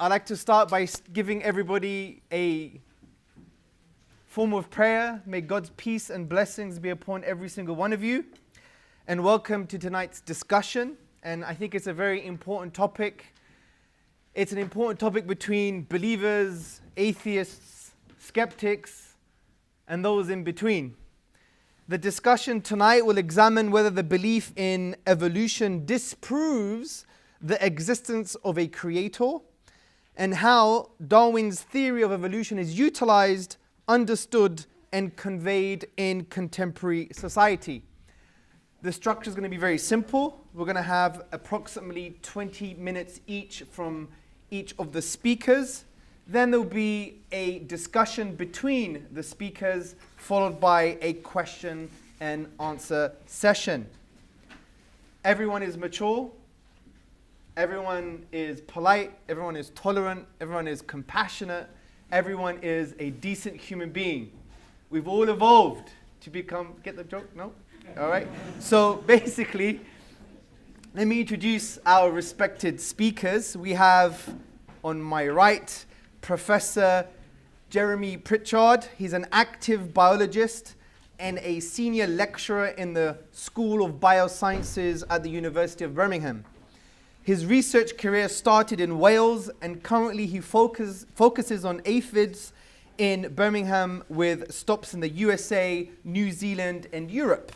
I'd like to start by giving everybody a form of prayer. May God's peace and blessings be upon every single one of you. And welcome to tonight's discussion. And I think it's a very important topic. It's an important topic between believers, atheists, skeptics, and those in between. The discussion tonight will examine whether the belief in evolution disproves the existence of a creator, and how Darwin's theory of evolution is utilized, understood, and conveyed in contemporary society. The structure is going to be very simple. We're going to have approximately 20 minutes each from each of the speakers. Then there'll be a discussion between the speakers, followed by a question and answer session. Everyone is mature. Everyone is polite, everyone is tolerant, everyone is compassionate, everyone is a decent human being. We've all evolved to become, get the joke? No? All right. So basically, let me introduce our respected speakers. We have on my right, Professor Jeremy Prichard. He's an active biologist and a senior lecturer in the School of Biosciences at the University of Birmingham. His research career started in Wales, and currently he focuses on aphids in Birmingham with stops in the USA, New Zealand, and Europe.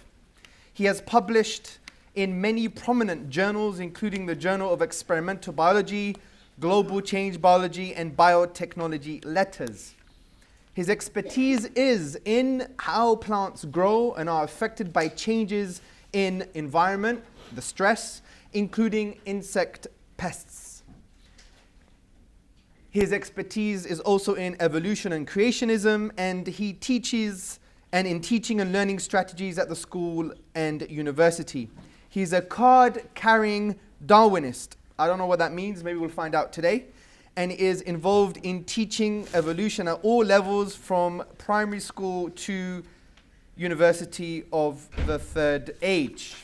He has published in many prominent journals, including the Journal of Experimental Biology, Global Change Biology, and Biotechnology Letters. His expertise is in how plants grow and are affected by changes in environment, the stress, including insect pests. His expertise is also in evolution and creationism, and he teaches in teaching and learning strategies at the school and university. He's a card-carrying Darwinist. I don't know what that means, maybe we'll find out today. And is involved in teaching evolution at all levels, from primary school to University of the Third Age.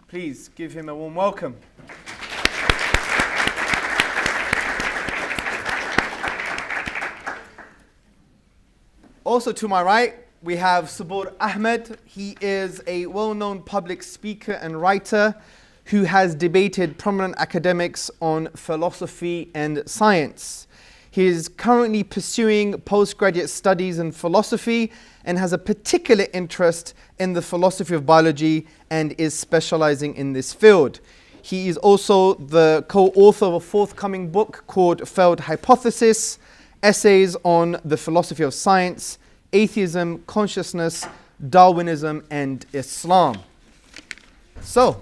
Please give him a warm welcome. Also to my right, we have Saboor Ahmed. He is a well-known public speaker and writer who has debated prominent academics on philosophy and science. He is currently pursuing postgraduate studies in philosophy and has a particular interest in the philosophy of biology and is specializing in this field. He is also the co-author of a forthcoming book called Failed Hypothesis, Essays on the Philosophy of Science, Atheism, Consciousness, Darwinism, and Islam. So,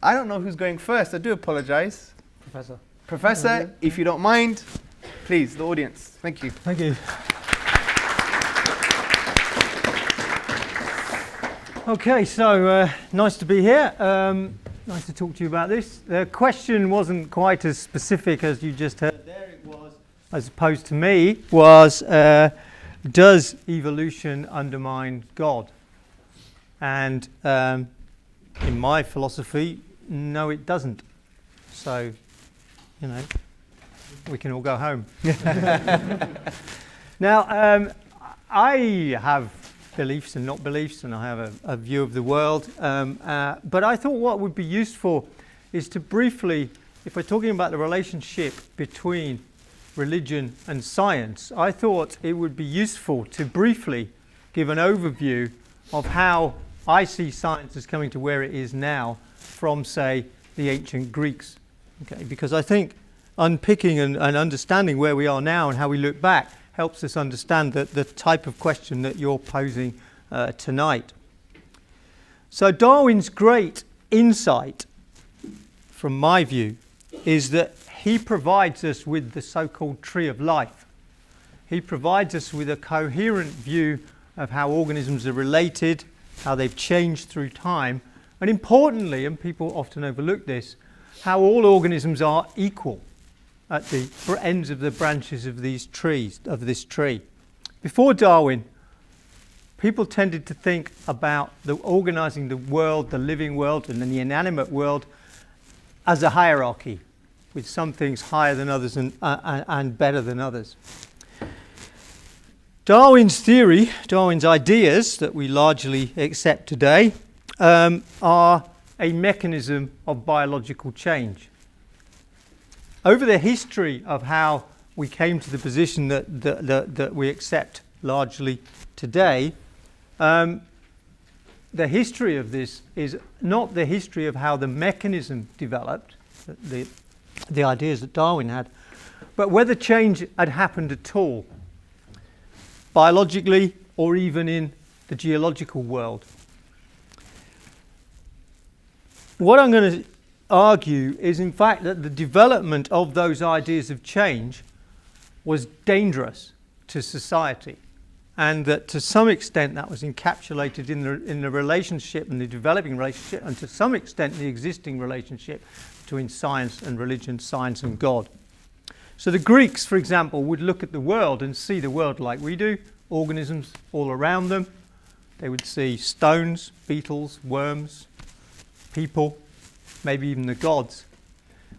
I don't know who's going first. I do apologize. Professor, if you don't mind, please, the audience. Thank you. Thank you. Okay, so nice to be here. Nice to talk to you about this. The question wasn't quite as specific as you just heard there. It was, as opposed to me, was does evolution undermine God? And in my philosophy, no, it doesn't. So, you know, we can all go home. Now, I have beliefs and not beliefs, and I have a view of the world. But I thought what would be useful is to briefly, if we're talking about the relationship between religion and science, I thought it would be useful to briefly give an overview of how I see science as coming to where it is now from, say, the ancient Greeks. Okay, because I think unpicking and understanding where we are now and how we look back helps us understand the type of question that you're posing tonight. So Darwin's great insight, from my view, is that he provides us with the so-called tree of life. He provides us with a coherent view of how organisms are related, how they've changed through time, and importantly, and people often overlook this, how all organisms are equal at the ends of the branches of these trees, of this tree. Before Darwin, people tended to think about organising the world, the living world, and then the inanimate world as a hierarchy. with some things higher than others and better than others. Darwin's theory, Darwin's ideas that we largely accept today, are a mechanism of biological change. Over the history of how we came to the position that we accept largely today, the history of this is not the history of how the mechanism developed, the ideas that Darwin had, but whether change had happened at all, biologically or even in the geological world. What I'm going to argue is, in fact, that the development of those ideas of change was dangerous to society, and that to some extent that was encapsulated in the relationship and the developing relationship, and to some extent the existing relationship between science and religion, science and God. So the Greeks, for example, would look at the world and see the world like we do, organisms all around them. They would see stones, beetles, worms, people, maybe even the gods.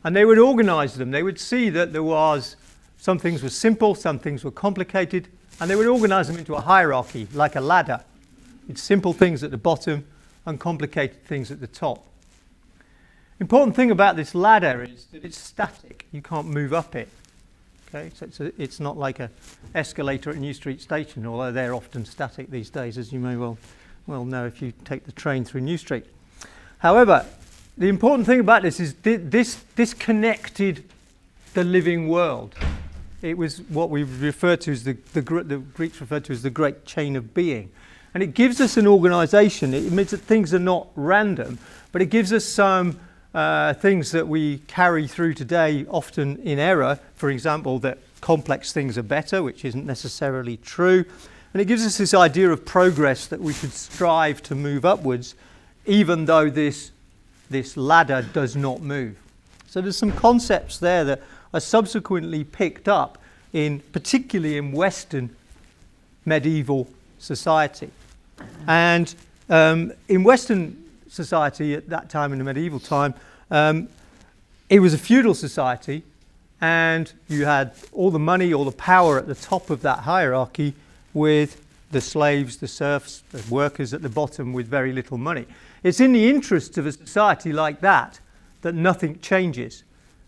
And they would organize them. They would see that there was, some things were simple, some things were complicated, and they would organize them into a hierarchy, like a ladder, with simple things at the bottom and complicated things at the top. Important thing about this ladder is that it's static. You can't move up it. Okay, so it's not like an escalator at New Street Station, although they're often static these days, as you may well know if you take the train through New Street. However, the important thing about this is this connected the living world. It was what we refer to as the Greeks referred to as the great chain of being. And it gives us an organisation. It means that things are not random, but it gives us some things that we carry through today, often in error. For example, that complex things are better, which isn't necessarily true. And it gives us this idea of progress, that we should strive to move upwards, even though this ladder does not move. So there's some concepts there that are subsequently picked up, particularly in Western medieval society. And in Western society at that time, in the medieval time, it was a feudal society, and you had all the money, all the power at the top of that hierarchy, with the slaves, the serfs, the workers at the bottom with very little money. It's in the interest of a society like that that nothing changes,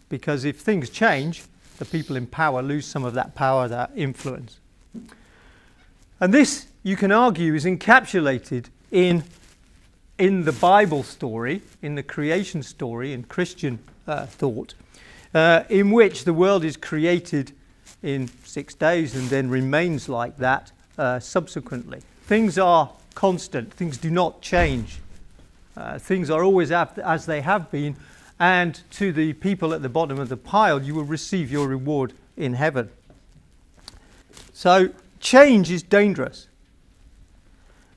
because if things change, the people in power lose some of that power, that influence. And this, you can argue, is encapsulated in the Bible story, in the creation story, in Christian thought, in which the world is created in 6 days and then remains like that subsequently. Things are constant. Things do not change. Things are always as they have been, and to the people at the bottom of the pile, you will receive your reward in heaven. So change is dangerous.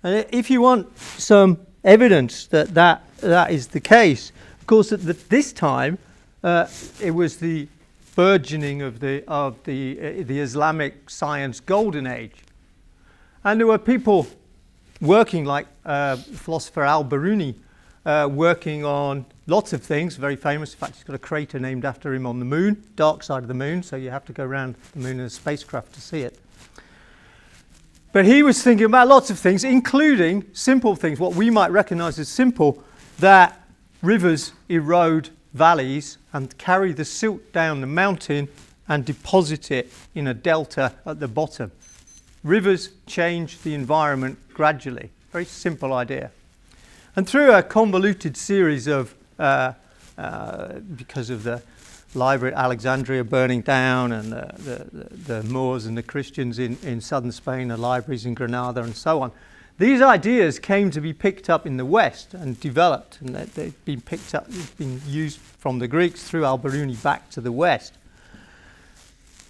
And if you want some evidence that is the case, of course, at this time, it was the burgeoning of the Islamic science golden age. And there were people working, like philosopher al-Biruni, working on lots of things, very famous. In fact, he's got a crater named after him on the moon, dark side of the moon, so you have to go around the moon in a spacecraft to see it. But he was thinking about lots of things, including simple things, what we might recognize as simple, that rivers erode valleys and carry the silt down the mountain and deposit it in a delta at the bottom. Rivers change the environment gradually. Very simple idea. And through a convoluted series of, because of the library at Alexandria burning down, and the Moors and the Christians in southern Spain, the libraries in Granada and so on, these ideas came to be picked up in the West and developed, and they've been picked up, been used from the Greeks through al-Biruni back to the West.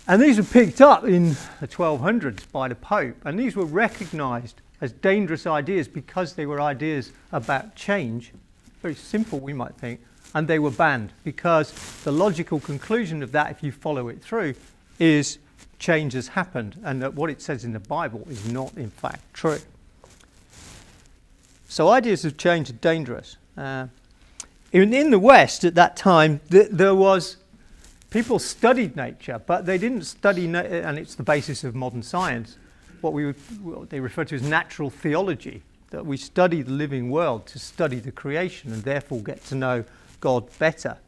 And these were picked up in the 1200s by the Pope, and these were recognized as dangerous ideas because they were ideas about change. Very simple, we might think, and they were banned because the logical conclusion of that, if you follow it through, is change has happened, and that what it says in the Bible is not in fact true. So ideas of change are dangerous. In the West at that time, there was people studied nature, but they didn't study, and it's the basis of modern science, what they refer to as natural theology, that we study the living world to study the creation and therefore get to know God better.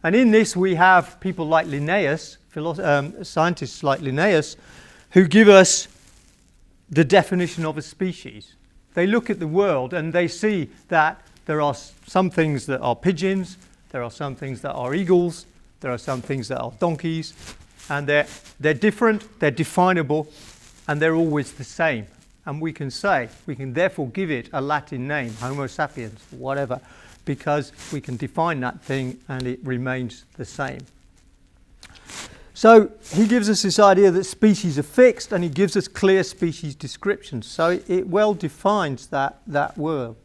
And in this we have people like Linnaeus, scientists like Linnaeus, who give us the definition of a species. They look at the world and they see that there are some things that are pigeons, there are some things that are eagles, there are some things that are donkeys, and they're different, they're definable, and they're always the same. And we can therefore give it a Latin name, Homo sapiens, whatever, because we can define that thing and it remains the same. So he gives us this idea that species are fixed, and he gives us clear species descriptions. So it well defines that world.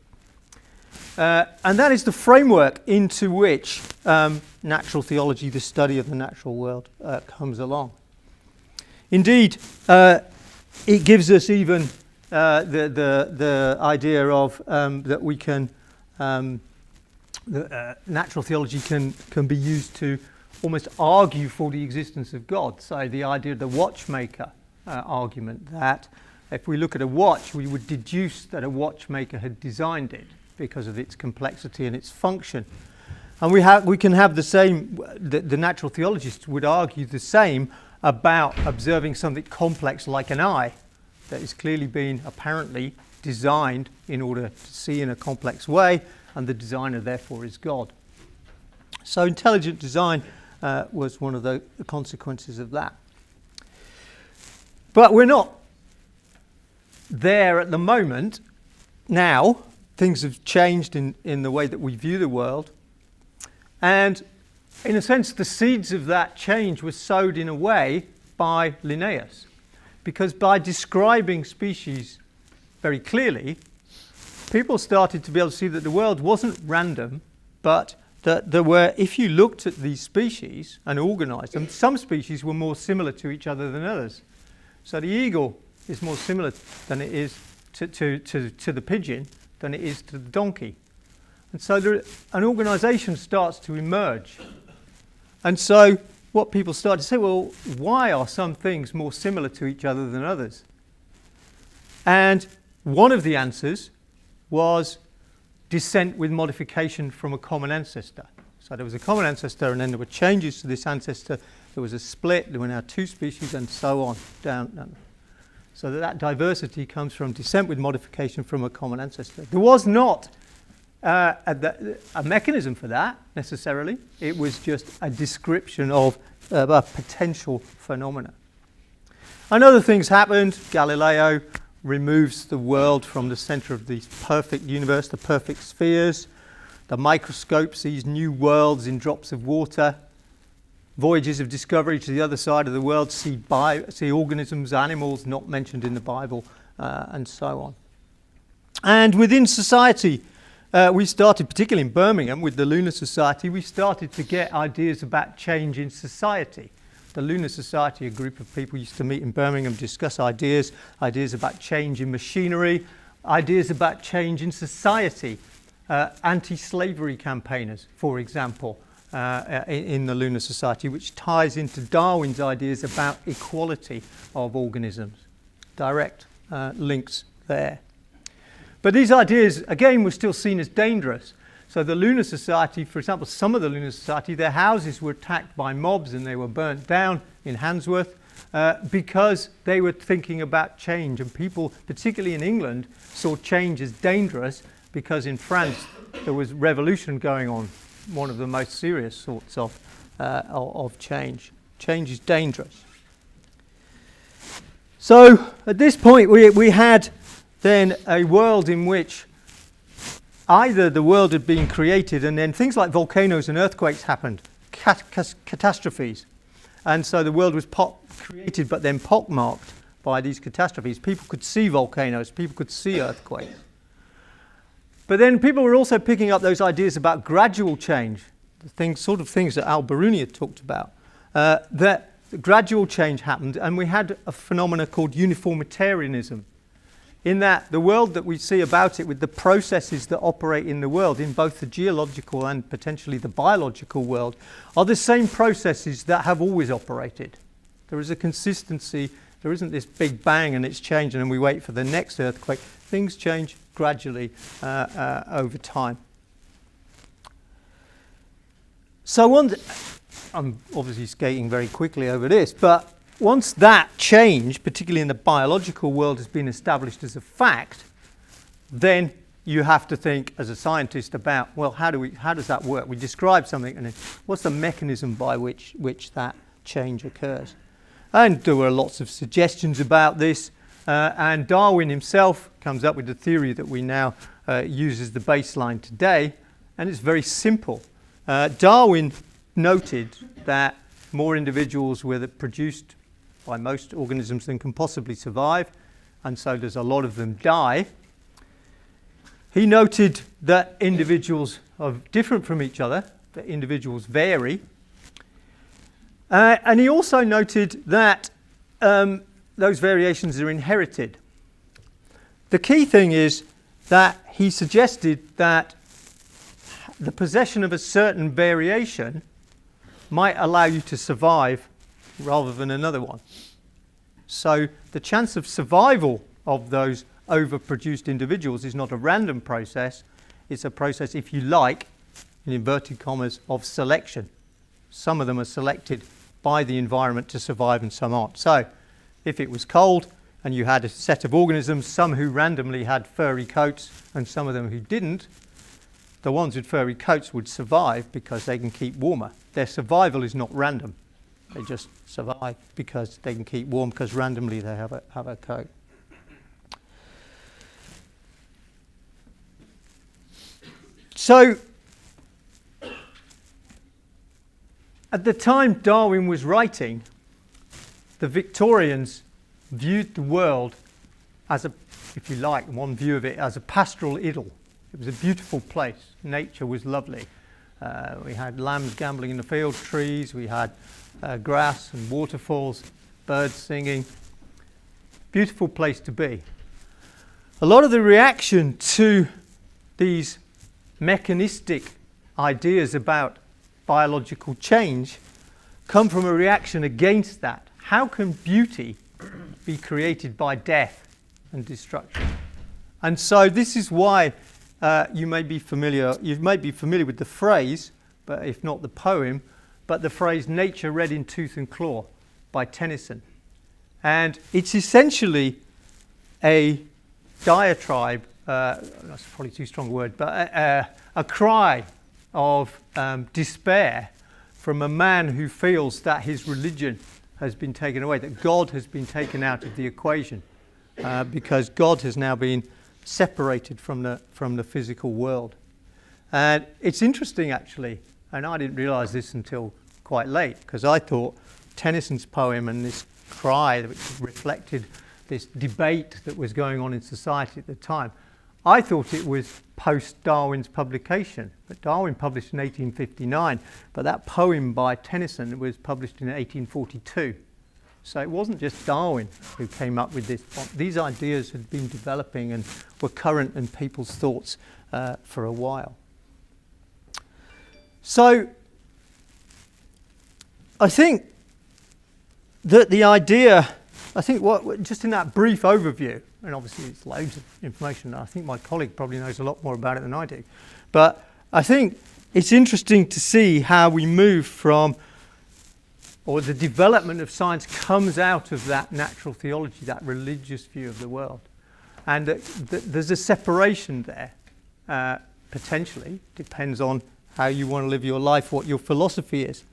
And that is the framework into which natural theology, the study of the natural world, comes along. Indeed, it gives us even the idea of that we can natural theology can be used to almost argue for the existence of God. So the idea of the watchmaker argument, that if we look at a watch, we would deduce that a watchmaker had designed it because of its complexity and its function. And we can have the same, the natural theologists would argue the same about observing something complex like an eye that has clearly been apparently designed in order to see in a complex way, and the designer therefore is God. So intelligent design was one of the consequences of that. But we're not there at the moment. Now things have changed in the way that we view the world, and in a sense the seeds of that change were sowed in a way by Linnaeus, because by describing species very clearly, people started to be able to see that the world wasn't random, but that there were, if you looked at these species and organised them, some species were more similar to each other than others. So the eagle is more similar than it is to the pigeon than it is to the donkey. And so an organisation starts to emerge. And so what people start to say, well, why are some things more similar to each other than others? And one of the answers was descent with modification from a common ancestor. So there was a common ancestor, and then there were changes to this ancestor. There was a split. There were now two species, and so on down. So that diversity comes from descent with modification from a common ancestor. There was not a mechanism for that necessarily. It was just a description of a potential phenomena. And other things happened. Galileo removes the world from the centre of the perfect universe, the perfect spheres. The microscope sees new worlds in drops of water. Voyages of discovery to the other side of the world see organisms, animals not mentioned in the Bible, and so on. And within society, we started, particularly in Birmingham with the Lunar Society, we started to get ideas about change in society. The Lunar Society, a group of people used to meet in Birmingham, discuss ideas about change in machinery, ideas about change in society. Anti-slavery campaigners, for example, in the Lunar Society, which ties into Darwin's ideas about equality of organisms. Direct links there. But these ideas, again, were still seen as dangerous. So the Lunar Society, for example, some of the Lunar Society, their houses were attacked by mobs and they were burnt down in Handsworth because they were thinking about change. And people, particularly in England, saw change as dangerous because in France there was revolution going on, one of the most serious sorts of change. Change is dangerous. So at this point we had then a world in which either the world had been created and then things like volcanoes and earthquakes happened, catastrophes. And so the world was created but then pockmarked by these catastrophes. People could see volcanoes, people could see earthquakes. But then people were also picking up those ideas about gradual change, the sort of things that Al-Biruni had talked about, that gradual change happened, and we had a phenomena called Uniformitarianism. in that the world that we see about it with the processes that operate in the world, in both the geological and potentially the biological world, are the same processes that have always operated. There is a consistency. There isn't this big bang and it's changed and then we wait for the next earthquake. Things change gradually over time. So I'm obviously skating very quickly over this, but once that change, particularly in the biological world, has been established as a fact, then you have to think as a scientist about, well, how does that work? We describe something and then what's the mechanism by which that change occurs? And there were lots of suggestions about this, and Darwin himself comes up with the theory that we now use as the baseline today, and it's very simple. Darwin noted that more individuals were produced by most organisms than can possibly survive, and so does a lot of them die. He noted that individuals are different from each other, that individuals vary. And he also noted that those variations are inherited. The key thing is that he suggested that the possession of a certain variation might allow you to survive rather than another one. So the chance of survival of those overproduced individuals is not a random process. It's a process, if you like, in inverted commas, of selection. Some of them are selected by the environment to survive and some aren't. So if it was cold and you had a set of organisms, some who randomly had furry coats and some of them who didn't, the ones with furry coats would survive because they can keep warmer. Their survival is not random. They just survive because they can keep warm because randomly they have a coat. So at the time Darwin was writing, the Victorians viewed the world as if you like, one view of it as a pastoral idyll. It was a beautiful place. Nature was lovely. We had lambs gambling in the field, trees, we had grass and waterfalls, birds singing. Beautiful place to be. A lot of the reaction to these mechanistic ideas about biological change come from a reaction against that. How can beauty be created by death and destruction? And so this is why you may be familiar with the phrase, but if not the poem, but the phrase "nature red in tooth and claw" by Tennyson. And it's essentially a diatribe, that's probably too strong a word, but a cry of despair from a man who feels that his religion has been taken away, that God has been taken out of the equation, because God has now been separated from the physical world. And it's interesting, actually, and I didn't realise this until quite late, because I thought Tennyson's poem and this cry, which reflected this debate that was going on in society at the time, I thought it was post-Darwin's publication. But Darwin published in 1859, but that poem by Tennyson was published in 1842. So it wasn't just Darwin who came up with this. These ideas had been developing and were current in people's thoughts for a while. So I think that the idea, just in that brief overview, and obviously it's loads of information, I think my colleague probably knows a lot more about it than I do, but I think it's interesting to see how we move from, or the development of science comes out of that natural theology, that religious view of the world. And there's a separation there, potentially, depends on how you want to live your life, what your philosophy is.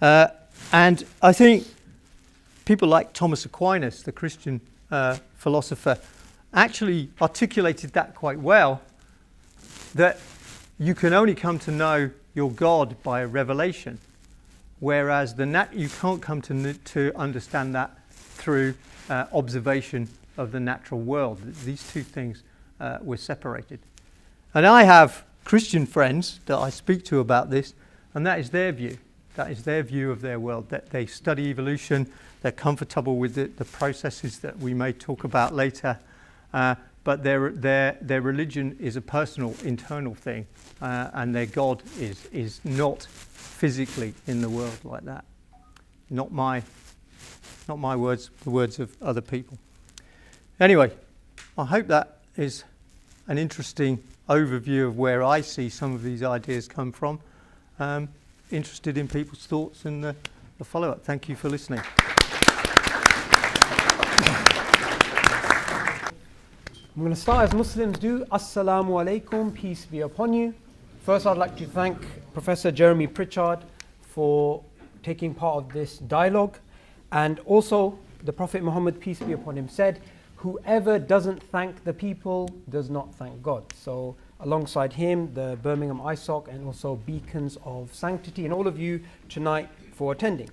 And I think people like Thomas Aquinas, the Christian philosopher, actually articulated that quite well, that you can only come to know your God by a revelation, whereas you can't come to understand that through observation of the natural world. These two things were separated. And I have Christian friends that I speak to about this, and that is their view. That is their view of their world, that they study evolution, they're comfortable with the processes that we may talk about later, but their religion is a personal, internal thing, and their God is not physically in the world like that. Not my words, the words of other people. Anyway, I hope that is an interesting overview of where I see some of these ideas come from. Interested in people's thoughts and the follow-up. Thank you for listening. I'm going to start as Muslims do. Assalamu alaikum, peace be upon you. First, I'd like to thank Professor Jeremy Prichard for taking part of this dialogue. And also, the Prophet Mohammed, peace be upon him, said, whoever doesn't thank the people does not thank God. So, alongside him, the Birmingham ISOC and also Beacons of Sanctity, and all of you tonight for attending.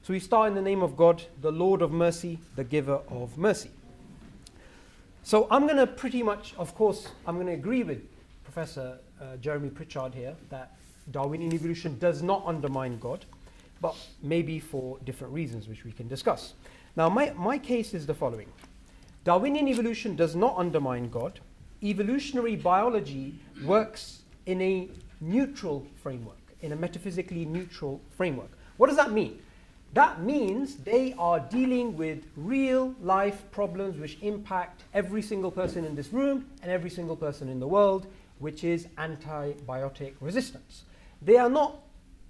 So we start in the name of God, the Lord of mercy, the giver of mercy. So I'm going to pretty much, of course, I'm going to agree with Professor Jeremy Prichard here that Darwinian evolution does not undermine God, but maybe for different reasons which we can discuss. Now my case is the following. Darwinian evolution does not undermine God. Evolutionary biology works in a neutral framework, in a metaphysically neutral framework. What does that mean? That means they are dealing with real life problems which impact every single person in this room and every single person in the world, which is antibiotic resistance. They are not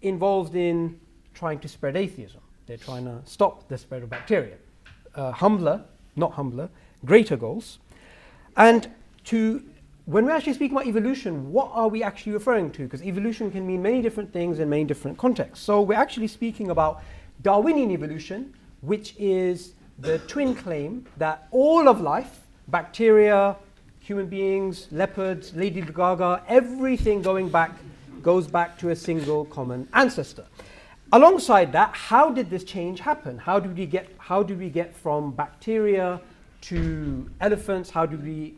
involved in trying to spread atheism. They're trying to stop the spread of bacteria. Greater goals. And when we actually speak about evolution, what are we actually referring to? Because evolution can mean many different things in many different contexts. So we're actually speaking about Darwinian evolution, which is the twin claim that all of life, bacteria, human beings, leopards, Lady Gaga, everything goes back to a single common ancestor. Alongside that, how did this change happen? How did we get from bacteria to elephants? How do we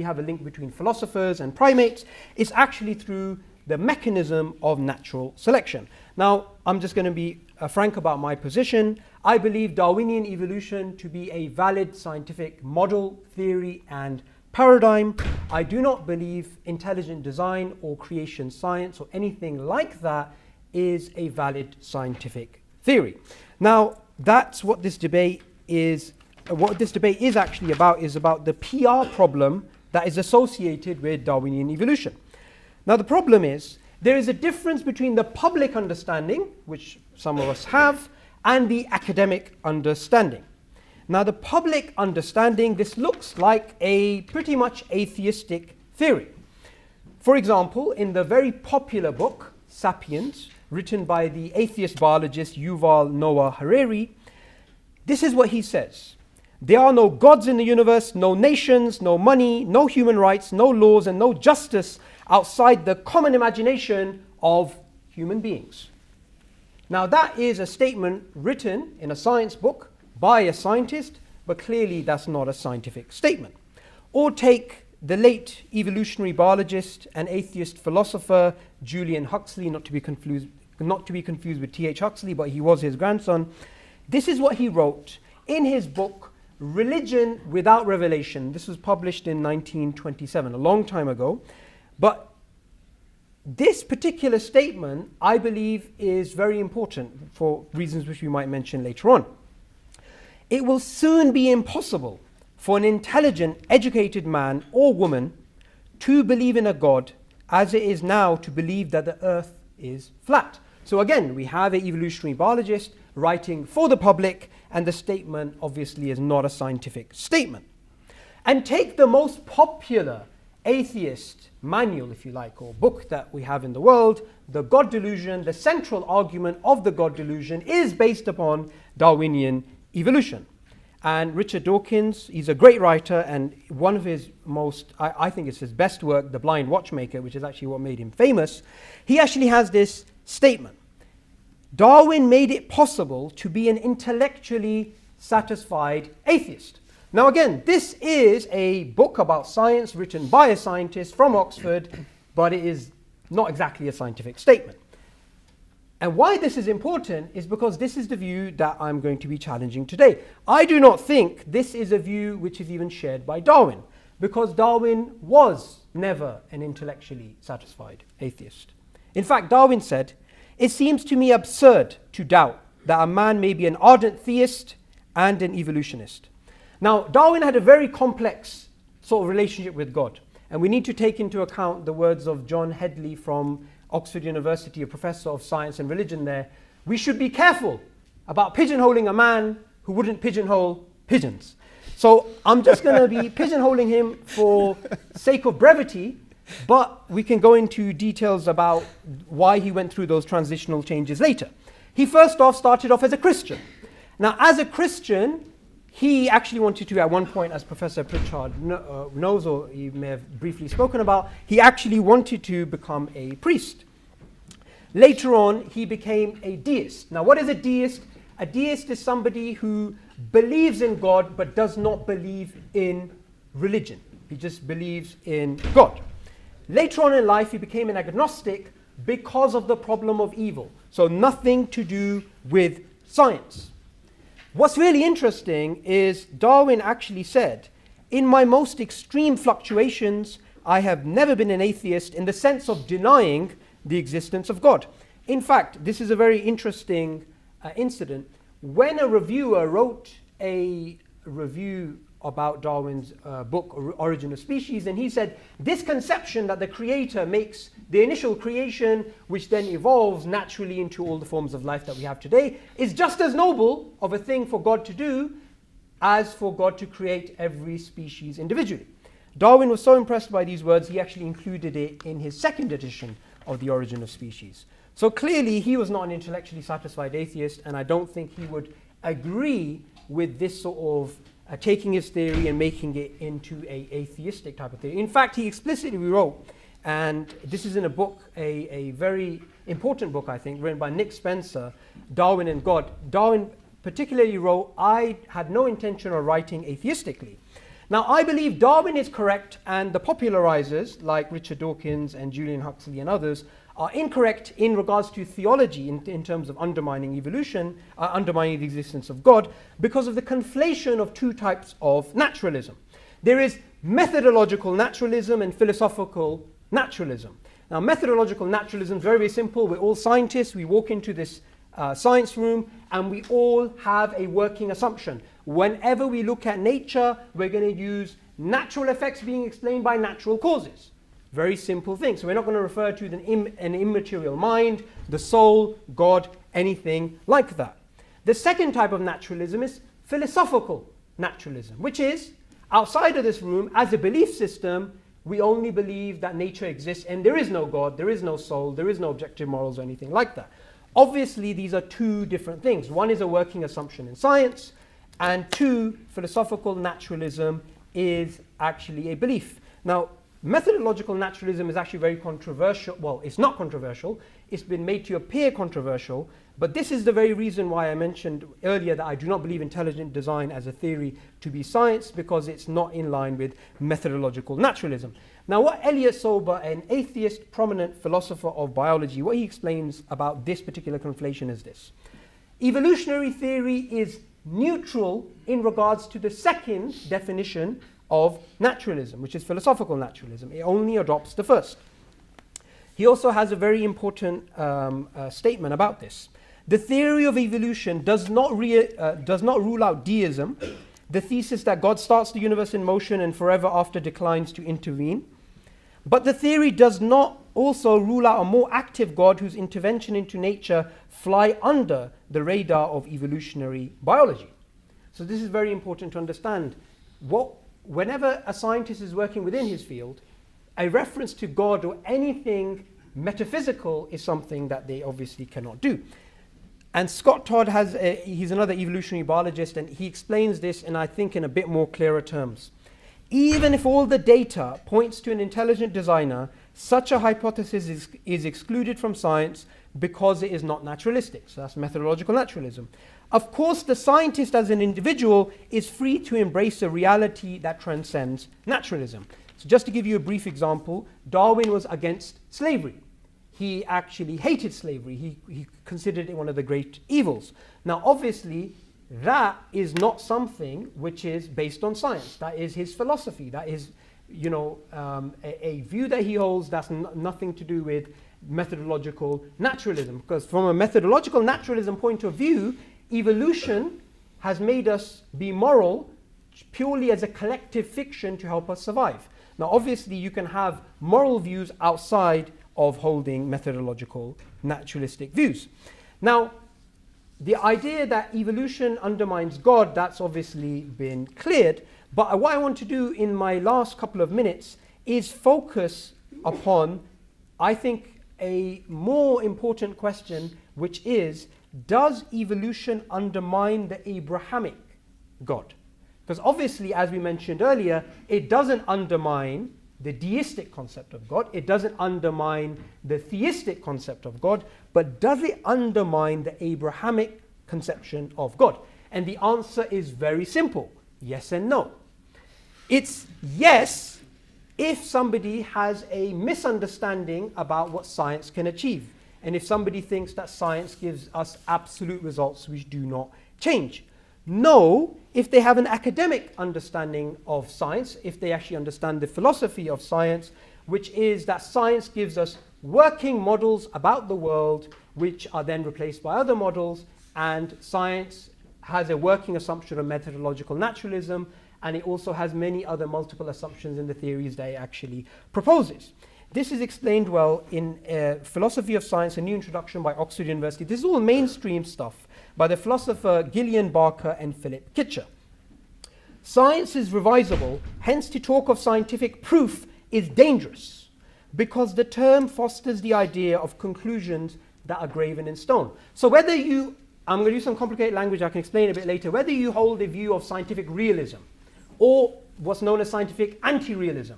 have a link between philosophers and primates? It's actually through the mechanism of natural selection. Now, I'm just going to be frank about my position. I believe Darwinian evolution to be a valid scientific model, theory, and paradigm. I do not believe intelligent design or creation science or anything like that is a valid scientific theory. Now, that's what this debate is. What this debate is actually about is about the PR problem that is associated with Darwinian evolution. Now, the problem is there is a difference between the public understanding, which some of us have, and the academic understanding. Now, the public understanding, this looks like a pretty much atheistic theory. For example, in the very popular book, Sapiens, written by the atheist biologist Yuval Noah Harari, this is what he says. There are no gods in the universe, no nations, no money, no human rights, no laws, and no justice outside the common imagination of human beings. Now, that is a statement written in a science book by a scientist, but clearly that's not a scientific statement. Or take the late evolutionary biologist and atheist philosopher Julian Huxley, not to be confused with T.H. Huxley, but he was his grandson. This is what he wrote in his book, Religion Without Revelation. This was published in 1927, a long time ago. But this particular statement, I believe, is very important for reasons which we might mention later on. It will soon be impossible for an intelligent, educated man or woman to believe in a God as it is now to believe that the earth is flat. So again, we have an evolutionary biologist writing for the public, and the statement obviously is not a scientific statement. And take the most popular atheist manual, if you like, or book that we have in the world, the God Delusion. The central argument of the God Delusion is based upon Darwinian evolution. And Richard Dawkins, he's a great writer, and one of his most, I think it's his best work, The Blind Watchmaker, which is actually what made him famous, he actually has this statement. Darwin made it possible to be an intellectually satisfied atheist. Now again, this is a book about science written by a scientist from Oxford, but it is not exactly a scientific statement. And why this is important is because this is the view that I'm going to be challenging today. I do not think this is a view which is even shared by Darwin. because Darwin was never an intellectually satisfied atheist. In fact, Darwin said, "It seems to me absurd to doubt that a man may be an ardent theist and an evolutionist." Now, Darwin had a very complex sort of relationship with God. And we need to take into account the words of John Headley from Oxford University, a professor of science and religion there. We should be careful about pigeonholing a man who wouldn't pigeonhole pigeons. So I'm just going to be pigeonholing him for sake of brevity, but we can go into details about why he went through those transitional changes later. He first off started off as a Christian. Now, as a Christian, he actually wanted to, at one point, as Professor Prichard knows, or he may have briefly spoken about, he actually wanted to become a priest. Later on, he became a deist. Now, what is a deist? A deist is somebody who believes in God but does not believe in religion. He just believes in God. Later on in life, he became an agnostic because of the problem of evil. So nothing to do with science. What's really interesting is Darwin actually said, "In my most extreme fluctuations, I have never been an atheist in the sense of denying the existence of God." In fact, this is a very interesting incident. When a reviewer wrote a review about Darwin's book, Origin of Species, and he said, "This conception that the creator makes the initial creation, which then evolves naturally into all the forms of life that we have today, is just as noble of a thing for God to do as for God to create every species individually." Darwin was so impressed by these words, he actually included it in his second edition of The Origin of Species. So clearly, he was not an intellectually satisfied atheist, and I don't think he would agree with this sort of taking his theory and making it into a atheistic type of theory. In fact, he explicitly wrote, and this is in a book, a very important book, I think, written by Nick Spencer, Darwin and God. Darwin particularly wrote, "I had no intention of writing atheistically." Now, I believe Darwin is correct, and the popularizers, like Richard Dawkins and Julian Huxley and others, are incorrect in regards to theology in terms of undermining evolution, undermining the existence of God, because of the conflation of two types of naturalism. There is methodological naturalism and philosophical naturalism. Now, methodological naturalism is very, very simple. We're all scientists. We walk into this science room, and we all have a working assumption. Whenever we look at nature, we're going to use natural effects being explained by natural causes. Very simple thing. So we're not going to refer to an immaterial mind, the soul, God, anything like that. The second type of naturalism is philosophical naturalism, which is, outside of this room, as a belief system, we only believe that nature exists and there is no God, there is no soul, there is no objective morals or anything like that. Obviously, these are two different things. One is a working assumption in science, and two, philosophical naturalism is actually a belief. Now, methodological naturalism is actually very controversial. Well, it's not controversial. It's been made to appear controversial. But this is the very reason why I mentioned earlier that I do not believe intelligent design as a theory to be science, because it's not in line with methodological naturalism. Now, what Elliot Sober, an atheist prominent philosopher of biology, what he explains about this particular conflation is this. Evolutionary theory is neutral in regards to the second definition of naturalism, which is philosophical naturalism. It only adopts the first. He also has a very important statement about this. The theory of evolution does not rule out deism, the thesis that God starts the universe in motion and forever after declines to intervene. But the theory does not also rule out a more active God whose intervention into nature fly under the radar of evolutionary biology. So this is very important to understand. Whenever a scientist is working within his field, a reference to God or anything metaphysical is something that they obviously cannot do. And Scott Todd he's another evolutionary biologist, and he explains this, and I think in a bit more clearer terms. Even if all the data points to an intelligent designer, such a hypothesis is excluded from science because it is not naturalistic. So that's methodological naturalism. Of course, the scientist as an individual is free to embrace a reality that transcends naturalism. So just to give you a brief example, Darwin was against slavery. He actually hated slavery. He considered it one of the great evils. Now, obviously, that is not something which is based on science. That is his philosophy. That is a view that he holds that's nothing to do with methodological naturalism. Because from a methodological naturalism point of view, evolution has made us be moral purely as a collective fiction to help us survive. Now, obviously, you can have moral views outside of holding methodological naturalistic views. Now, the idea that evolution undermines God, that's obviously been cleared. But what I want to do in my last couple of minutes is focus upon, I think, a more important question, which is, does evolution undermine the Abrahamic God? Because obviously, as we mentioned earlier, it doesn't undermine the deistic concept of God. It doesn't undermine the theistic concept of God. But does it undermine the Abrahamic conception of God? And the answer is very simple. Yes and no. It's yes if somebody has a misunderstanding about what science can achieve. And if somebody thinks that science gives us absolute results which do not change. No, if they have an academic understanding of science, if they actually understand the philosophy of science, which is that science gives us working models about the world, which are then replaced by other models, and science has a working assumption of methodological naturalism, and it also has many other multiple assumptions in the theories that it actually proposes. This is explained well in Philosophy of Science, a New Introduction by Oxford University. This is all mainstream stuff by the philosopher Gillian Barker and Philip Kitcher. Science is revisable, hence to talk of scientific proof is dangerous, because the term fosters the idea of conclusions that are graven in stone. So whether you, I'm going to use some complicated language, I can explain a bit later, whether you hold a view of scientific realism or what's known as scientific anti-realism,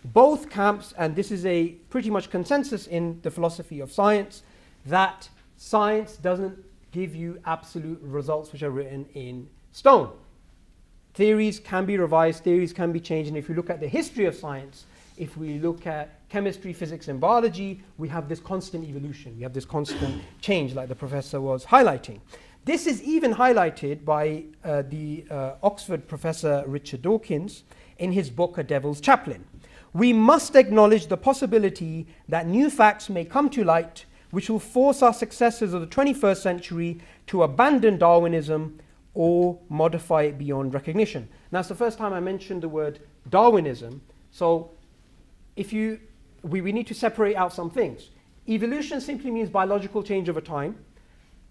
both camps, and this is a pretty much consensus in the philosophy of science, that science doesn't give you absolute results which are written in stone. Theories can be revised, theories can be changed, and if you look at the history of science, if we look at chemistry, physics, and biology, we have this constant evolution, we have this constant change, like the professor was highlighting. This is even highlighted by the Oxford professor Richard Dawkins in his book, A Devil's Chaplain. We must acknowledge the possibility that new facts may come to light which will force our successors of the 21st century to abandon Darwinism or modify it beyond recognition. Now, it's the first time I mentioned the word Darwinism, so we need to separate out some things. Evolution simply means biological change over time,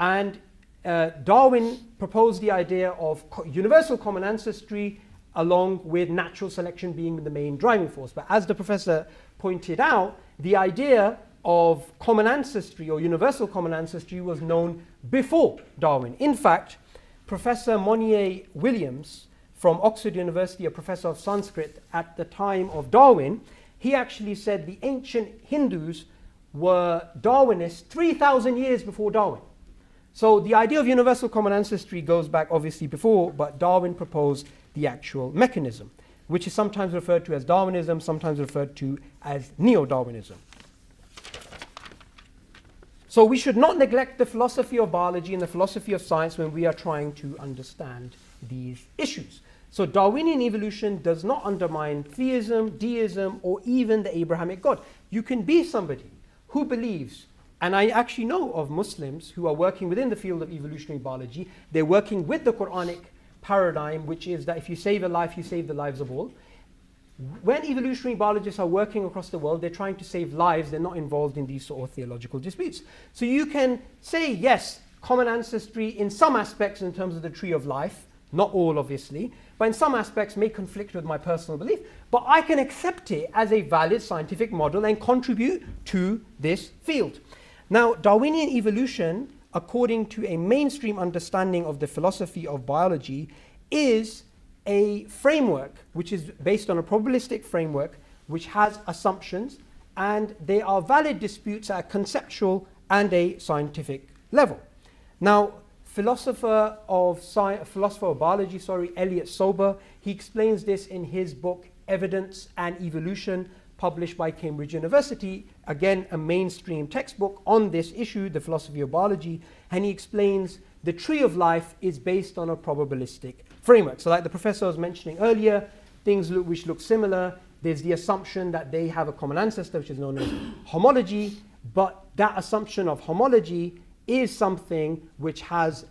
and Darwin proposed the idea of universal common ancestry along with natural selection being the main driving force. But as the professor pointed out, the idea of common ancestry or universal common ancestry was known before Darwin. In fact, Professor Monier Williams from Oxford University, a professor of Sanskrit at the time of Darwin, he actually said the ancient Hindus were Darwinists 3,000 years before Darwin. So the idea of universal common ancestry goes back obviously before, but Darwin proposed the actual mechanism, which is sometimes referred to as Darwinism, sometimes referred to as neo-Darwinism. So we should not neglect the philosophy of biology and the philosophy of science when we are trying to understand these issues. So Darwinian evolution does not undermine theism, deism, or even the Abrahamic God. You can be somebody who believes, and I actually know of Muslims who are working within the field of evolutionary biology. They're working with the Quranic paradigm, which is that if you save a life, you save the lives of all. When evolutionary biologists are working across the world, they're trying to save lives. They're not involved in these sort of theological disputes. So you can say, yes, common ancestry in some aspects in terms of the tree of life, not all obviously, but in some aspects may conflict with my personal belief, but I can accept it as a valid scientific model and contribute to this field. Now, Darwinian evolution, according to a mainstream understanding of the philosophy of biology, is a framework which is based on a probabilistic framework which has assumptions, and they are valid disputes at a conceptual and a scientific level. Now, philosopher of biology, Elliot Sober, he explains this in his book Evidence and Evolution, published by Cambridge University, again a mainstream textbook on this issue, the philosophy of biology, and he explains the tree of life is based on a probabilistic framework. So like the professor was mentioning earlier, things which look similar, There's the assumption that they have a common ancestor, which is known as homology, but that assumption of homology is something which has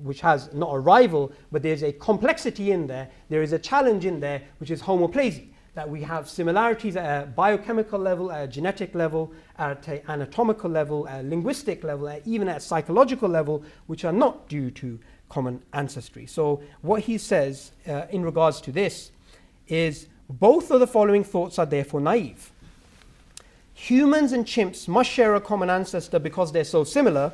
which has not a rival, but there's a complexity in there. There is a challenge in there, which is homoplasy, that we have similarities at a biochemical level, at a genetic level, at an anatomical level, at a linguistic level, even at a psychological level, which are not due to common ancestry. So what he says in regards to this is, both of the following thoughts are therefore naive. Humans and chimps must share a common ancestor because they're so similar,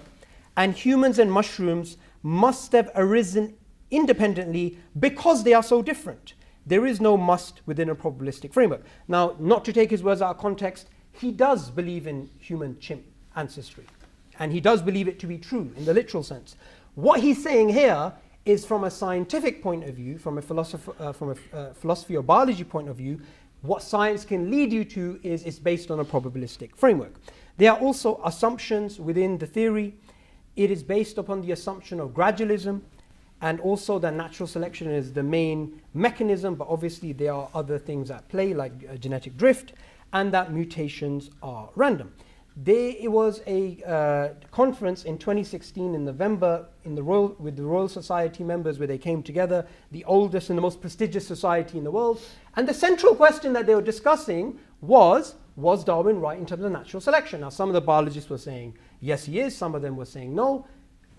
and humans and mushrooms must have arisen independently because they are so different. There is no must within a probabilistic framework. Now, not to take his words out of context, he does believe in human-chimp ancestry, and he does believe it to be true in the literal sense. What he's saying here is, from a scientific point of view, from a philosophy or biology point of view, what science can lead you to is it's based on a probabilistic framework. There are also assumptions within the theory. It is based upon the assumption of gradualism, and also that natural selection is the main mechanism, but obviously there are other things at play, like genetic drift, and that mutations are random. There was a conference in 2016 in November with the Royal Society members, where they came together, the oldest and the most prestigious society in the world. And the central question that they were discussing was Darwin right in terms of natural selection? Now, some of the biologists were saying, yes, he is. Some of them were saying no.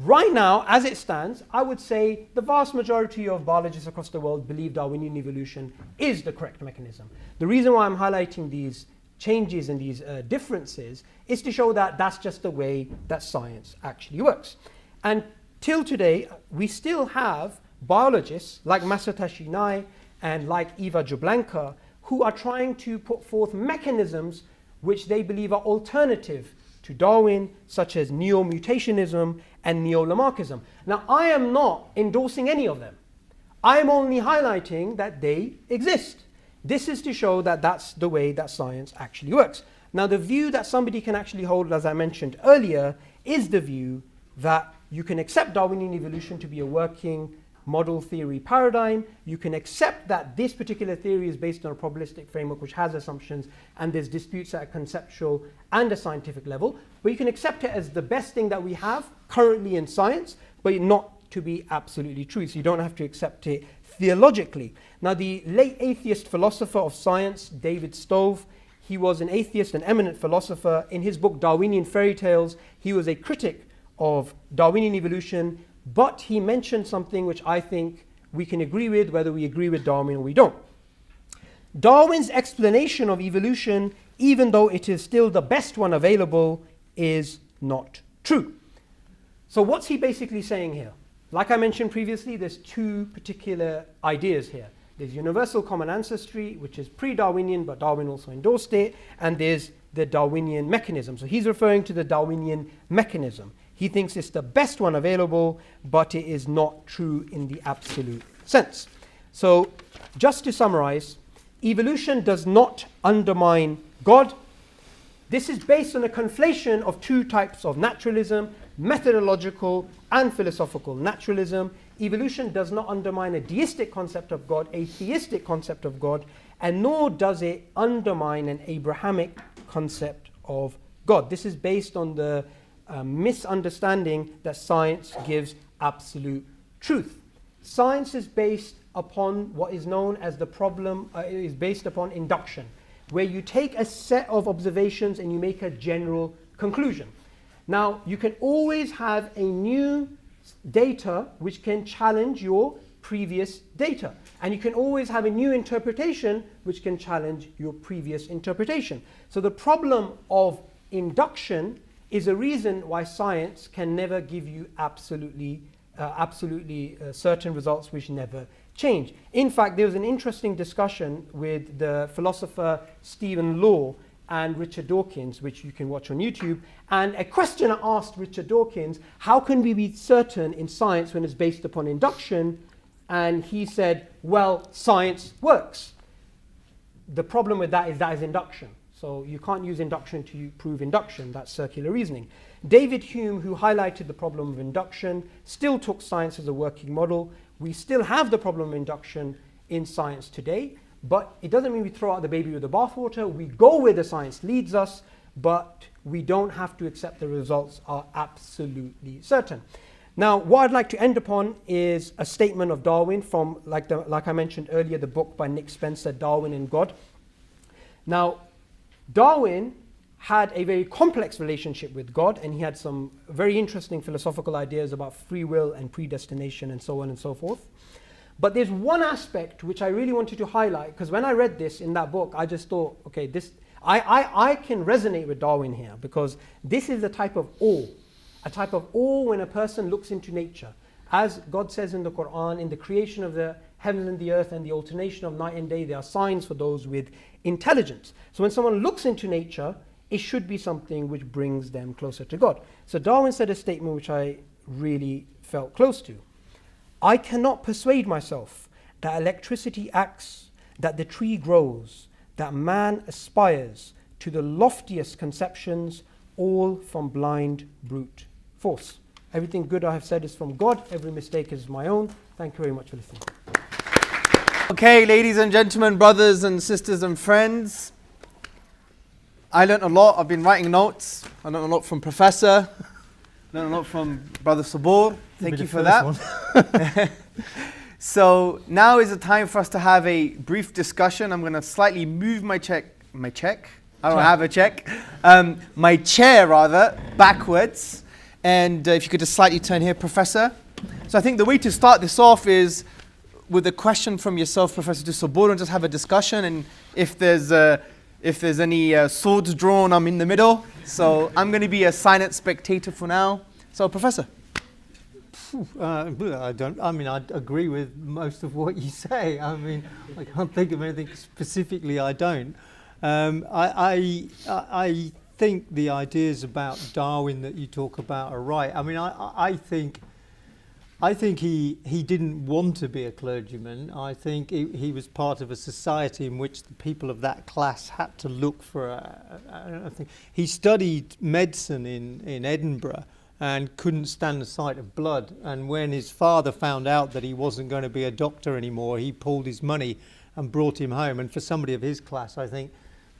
Right now, as it stands, I would say the vast majority of biologists across the world believe Darwinian evolution is the correct mechanism. The reason why I'm highlighting these changes and these differences is to show that that's just the way that science actually works. And till today, we still have biologists like Masatoshi Nai and like Eva Jablanka who are trying to put forth mechanisms which they believe are alternative to Darwin, such as neo-mutationism and neo-Lamarckism. Now, I am not endorsing any of them. I am only highlighting that they exist. This is to show that that's the way that science actually works. Now, the view that somebody can actually hold, as I mentioned earlier, is the view that you can accept Darwinian evolution to be a working model theory paradigm. You can accept that this particular theory is based on a probabilistic framework which has assumptions, and there's disputes at a conceptual and a scientific level. But you can accept it as the best thing that we have currently in science, but not to be absolutely true. So you don't have to accept it theologically. Now, the late atheist philosopher of science, David Stove, he was an atheist, an eminent philosopher. In his book, Darwinian Fairy Tales, he was a critic of Darwinian evolution, but he mentioned something which I think we can agree with, whether we agree with Darwin or we don't. Darwin's explanation of evolution, even though it is still the best one available, is not true. So what's he basically saying here? Like I mentioned previously, there's two particular ideas here. There's universal common ancestry, which is pre-Darwinian, but Darwin also endorsed it, and there's the Darwinian mechanism. So he's referring to the Darwinian mechanism. He thinks it's the best one available, but it is not true in the absolute sense. So just to summarize, evolution does not undermine God. This is based on a conflation of two types of naturalism, methodological and philosophical naturalism. Evolution does not undermine a deistic concept of God, a theistic concept of God, and nor does it undermine an Abrahamic concept of God. This is based on the misunderstanding that science gives absolute truth. Science is based upon what is known as the problem, is based upon induction, where you take a set of observations and you make a general conclusion. Now, you can always have a new data which can challenge your previous data. And you can always have a new interpretation which can challenge your previous interpretation. So the problem of induction is a reason why science can never give you absolutely certain results which never change. In fact, there was an interesting discussion with the philosopher Stephen Law and Richard Dawkins, which you can watch on YouTube. And a questioner asked Richard Dawkins, how can we be certain in science when it's based upon induction? And he said, well, science works. The problem with that is induction. So you can't use induction to prove induction. That's circular reasoning. David Hume, who highlighted the problem of induction, still took science as a working model. We still have the problem of induction in science today, But it doesn't mean we throw out the baby with the bathwater. We go where the science leads us, but we don't have to accept the results are absolutely certain. Now, what I'd like to end upon is a statement of Darwin from, like I mentioned earlier, the book by Nick Spencer, Darwin and God. Now, Darwin had a very complex relationship with God, and he had some very interesting philosophical ideas about free will and predestination and so on and so forth. But there's one aspect which I really wanted to highlight, because when I read this in that book, I just thought, okay, I can resonate with Darwin here, because this is a type of awe when a person looks into nature. As God says in the Quran, in the creation of the heavens and the earth and the alternation of night and day, there are signs for those with intelligence. So when someone looks into nature, it should be something which brings them closer to God. So Darwin said a statement which I really felt close to. I cannot persuade myself that electricity acts, that the tree grows, that man aspires to the loftiest conceptions, all from blind brute force. Everything good I have said is from God. Every mistake is my own. Thank you very much for listening. Okay, ladies and gentlemen, brothers and sisters and friends, I learned a lot. I've been writing notes. I learned a lot from Professor. Learned a lot from Brother Saboor. Thank you for that. So now is the time for us to have a brief discussion. I'm going to slightly move my chair rather, backwards. And if you could just slightly turn here, Professor. So I think the way to start this off is with a question from yourself, Professor, to Saboor, and just have a discussion. And if there's any swords drawn, I'm in the middle. So I'm going to be a silent spectator for now. So, Professor. I agree with most of what you say. I mean, I can't think of anything specifically I don't. I think the ideas about Darwin that you talk about are right. I mean, I think he didn't want to be a clergyman. I think he was part of a society in which the people of that class had to look for I think he studied medicine in Edinburgh and couldn't stand the sight of blood. And when his father found out that he wasn't going to be a doctor anymore, he pulled his money and brought him home. And for somebody of his class, I think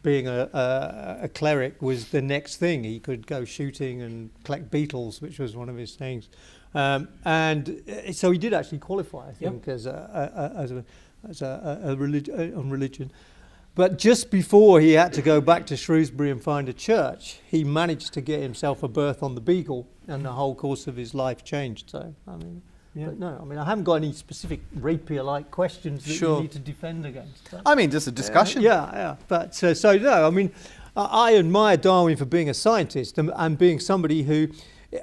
being a cleric was the next thing. He could go shooting and collect beetles, which was one of his things. And so he did actually qualify, I think, as a religion. But just before he had to go back to Shrewsbury and find a church, he managed to get himself a berth on the Beagle, and the whole course of his life changed. So, I mean, but no, I mean, I haven't got any specific rapier-like questions that you need to defend against. I mean, just a discussion. Yeah. But so no, I mean, I admire Darwin for being a scientist and being somebody who.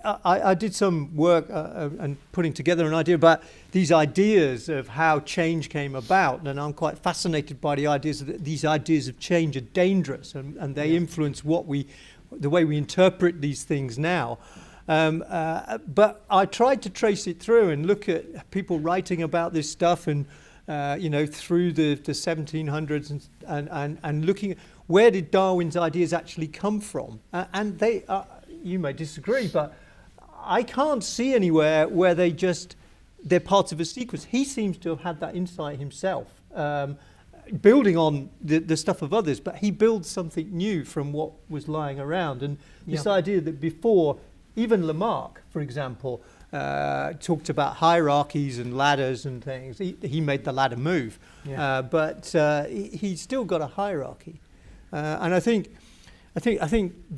I did some work and putting together an idea about these ideas of how change came about, and I'm quite fascinated by the ideas that these ideas of change are dangerous and they influence the way we interpret these things now. But I tried to trace it through and look at people writing about this stuff and through the 1700s and looking at where did Darwin's ideas actually come from, and they are. You may disagree, but I can't see anywhere where they're parts of a sequence. He seems to have had that insight himself, building on the stuff of others, but he builds something new from what was lying around. And this idea that before, even Lamarck, for example, talked about hierarchies and ladders and things. He made the ladder move, but he's still got a hierarchy. And I think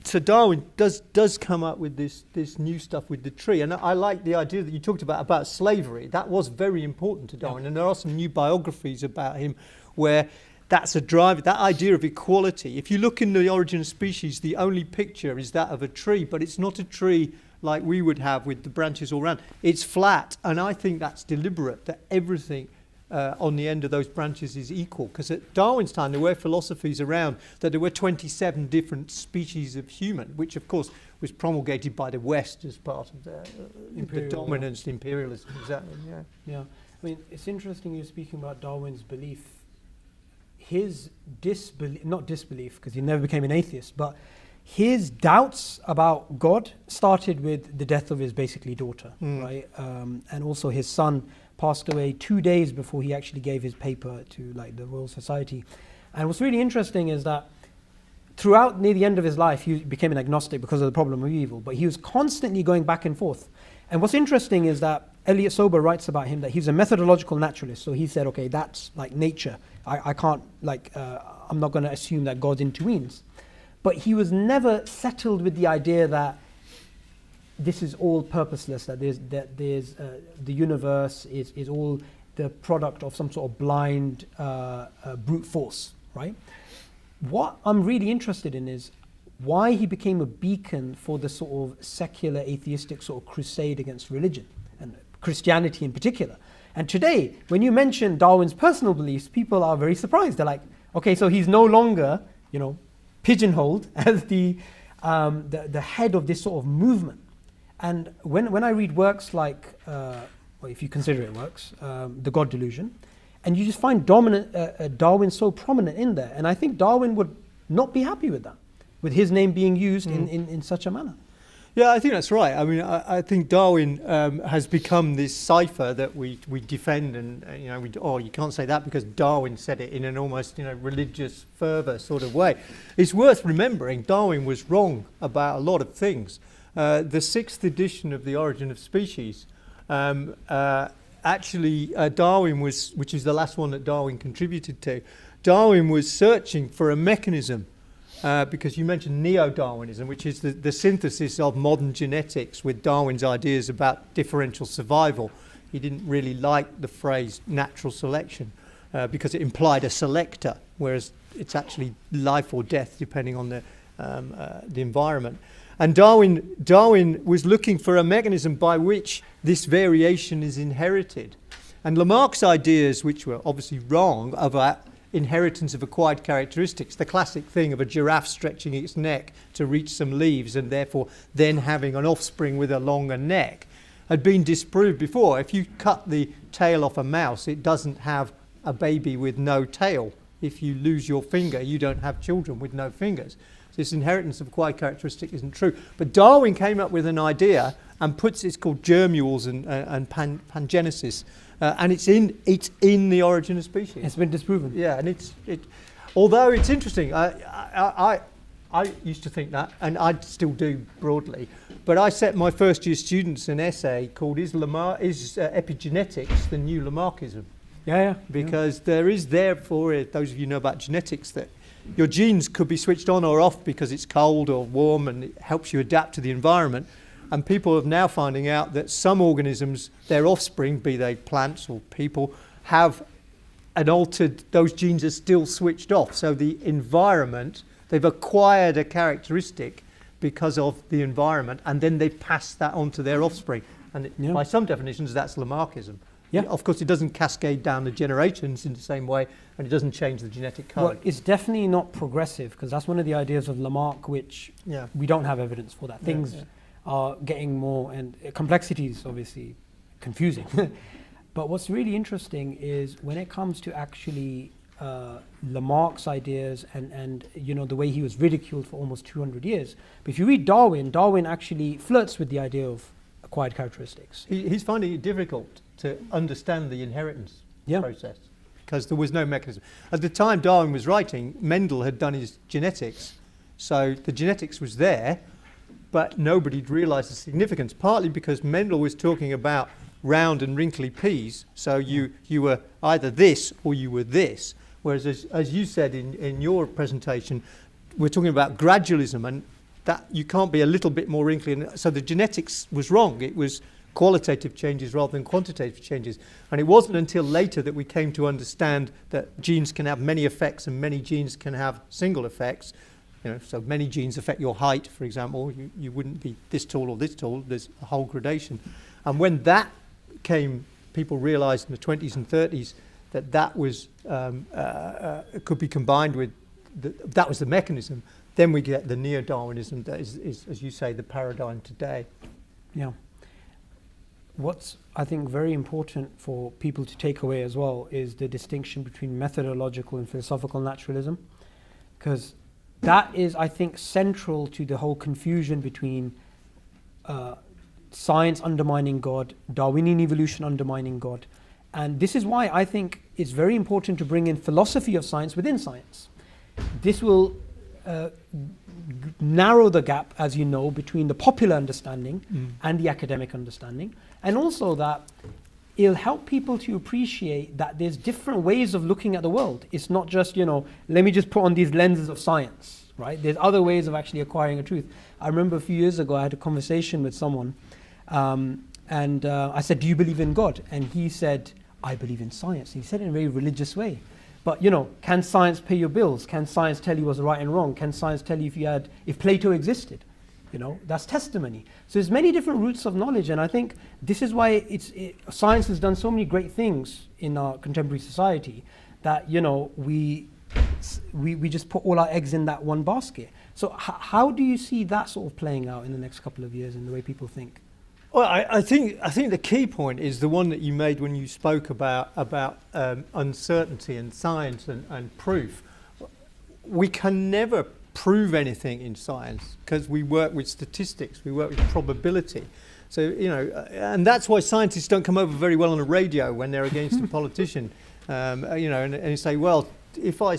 so Darwin does come up with this new stuff with the tree, and I like the idea that you talked about slavery. That was very important to Darwin, and there are some new biographies about him where that's a driver. That idea of equality. If you look in The Origin of Species, the only picture is that of a tree, but it's not a tree like we would have with the branches all around. It's flat, and I think that's deliberate. That everything on the end of those branches is equal, because at Darwin's time there were philosophies around that there were 27 different species of human, which of course was promulgated by the West as part of the dominance, imperialism. Exactly. Yeah. I mean, it's interesting you're speaking about Darwin's belief. His disbelief, not disbelief, because he never became an atheist, but his doubts about God started with the death of his basically daughter, right? And also his son passed away 2 days before he actually gave his paper to like the Royal Society. And what's really interesting is that throughout near the end of his life, he became an agnostic because of the problem of evil, but he was constantly going back and forth. And what's interesting is that Elliot Sober writes about him that he's a methodological naturalist. So he said, okay, that's like nature. I can't like, I'm not going to assume that God intervenes. But he was never settled with the idea that this is all purposeless, that there's the universe is all the product of some sort of blind brute force, right? What I'm really interested in is why he became a beacon for the sort of secular atheistic sort of crusade against religion and Christianity in particular. And today, when you mention Darwin's personal beliefs, people are very surprised. They're like, okay, so he's no longer, pigeonholed as the head of this sort of movement. And when I read works like, well, if you consider it works, The God Delusion, and you just find Darwin so prominent in there. And I think Darwin would not be happy with that, with his name being used in such a manner. Yeah, I think that's right. I mean, I think Darwin has become this cipher that we defend, and you can't say that because Darwin said it in an almost religious fervour sort of way. It's worth remembering Darwin was wrong about a lot of things. The 6th edition of The Origin of Species, Darwin was, which is the last one that Darwin contributed to, Darwin was searching for a mechanism. Because you mentioned neo-Darwinism, which is the synthesis of modern genetics with Darwin's ideas about differential survival. He didn't really like the phrase natural selection because it implied a selector, whereas it's actually life or death depending on the environment. And Darwin was looking for a mechanism by which this variation is inherited. And Lamarck's ideas, which were obviously wrong, about inheritance of acquired characteristics, the classic thing of a giraffe stretching its neck to reach some leaves and therefore then having an offspring with a longer neck, had been disproved before. If you cut the tail off a mouse, it doesn't have a baby with no tail. If you lose your finger, you don't have children with no fingers. So this inheritance of acquired characteristic isn't true. But Darwin came up with an idea and it's called germules and pangenesis. And it's in The Origin of Species. It's been disproven. Yeah, and although it's interesting, I used to think that, and I still do broadly, but I set my first year students an essay called Is Epigenetics the New Lamarckism? Yeah. Because there is therefore, those of you who know about genetics, that your genes could be switched on or off because it's cold or warm and it helps you adapt to the environment. And people are now finding out that some organisms, their offspring, be they plants or people, have those genes are still switched off. So the environment, they've acquired a characteristic because of the environment, and then they pass that on to their offspring. And by some definitions, that's Lamarckism. Yeah. Of course, it doesn't cascade down the generations in the same way, and it doesn't change the genetic code. Well, it's definitely not progressive, because that's one of the ideas of Lamarck, which we don't have evidence for that. Things are getting more, and complexity is obviously confusing. But what's really interesting is when it comes to actually Lamarck's ideas and the way he was ridiculed for almost 200 years. But if you read Darwin actually flirts with the idea of acquired characteristics. He's finding it difficult to understand the inheritance process because there was no mechanism. At the time Darwin was writing, Mendel had done his genetics, so the genetics was there, but nobody'd realised the significance, partly because Mendel was talking about round and wrinkly peas, so you were either this or you were this, whereas as you said in your presentation, we're talking about gradualism, and that you can't be a little bit more wrinkly, and so the genetics was wrong. It was qualitative changes rather than quantitative changes, and it wasn't until later that we came to understand that genes can have many effects and many genes can have single effects. So many genes affect your height, for example. You wouldn't be this tall or this tall. There's a whole gradation. And when that came, people realised in the 20s and 30s that was could be combined with, that was the mechanism. Then we get the neo-Darwinism that is, as you say, the paradigm today. Yeah. What's, I think, very important for people to take away as well is the distinction between methodological and philosophical naturalism. Because that is, I think, central to the whole confusion between science undermining God, Darwinian evolution undermining God. And this is why I think it's very important to bring in philosophy of science within science. This will narrow the gap, as you know, between the popular understanding and the academic understanding. And also that it'll help people to appreciate that there's different ways of looking at the world. It's not just, let me just put on these lenses of science, right? There's other ways of actually acquiring a truth. I remember a few years ago, I had a conversation with someone, and I said, do you believe in God? And he said, I believe in science. And he said it in a very religious way. But, can science pay your bills? Can science tell you what's right and wrong? Can science tell you if Plato existed? That's testimony. So there's many different routes of knowledge, and I think this is why science has done so many great things in our contemporary society that we just put all our eggs in that one basket. So how do you see that sort of playing out in the next couple of years in the way people think? Well, I think the key point is the one that you made when you spoke about uncertainty and science and proof. We can never prove anything in science because we work with statistics, we work with probability. So, and that's why scientists don't come over very well on the radio when they're against a politician. And say, well, if I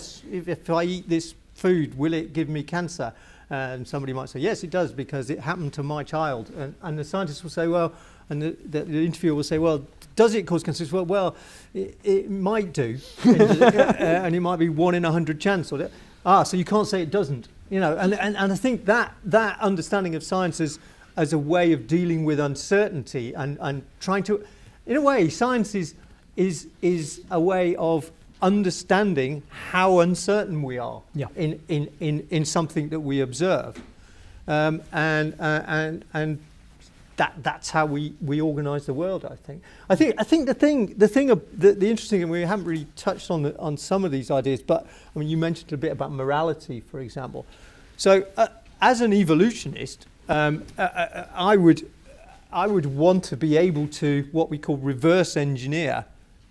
eat this food, will it give me cancer? And somebody might say, yes, it does, because it happened to my child. And the scientist will say, well, and the interviewer will say, well, does it cause cancer? Well, it might do, and it might be 1 in 100 chance. So you can't say it doesn't, and I think that understanding of science as a way of dealing with uncertainty and trying to, in a way, science is a way of understanding how uncertain we are in something that we observe, and that's how we organise the world. I think the interesting, and we haven't really touched on some of these ideas, but I mean, you mentioned a bit about morality, for example. So as an evolutionist, I would want to be able to what we call reverse engineer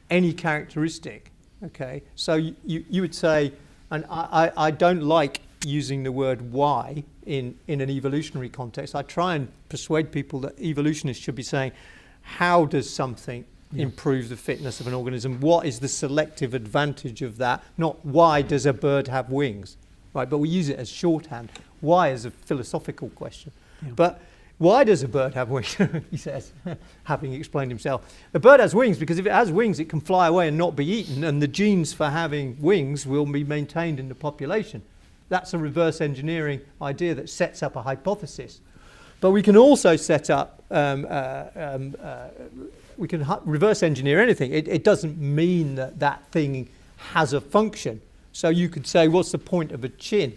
any characteristic. Okay, so you would say, and I don't like using the word why in an evolutionary context. I try and persuade people that evolutionists should be saying, how does something improve the fitness of an organism? What is the selective advantage of that? Not why does a bird have wings, right? But we use it as shorthand. Why is a philosophical question. Yeah. But why does a bird have wings? He says, having explained himself. A bird has wings because if it has wings, it can fly away and not be eaten, and the genes for having wings will be maintained in the population. That's a reverse engineering idea that sets up a hypothesis. But we can also set up, we can reverse engineer anything. It doesn't mean that thing has a function. So you could say, what's the point of a chin?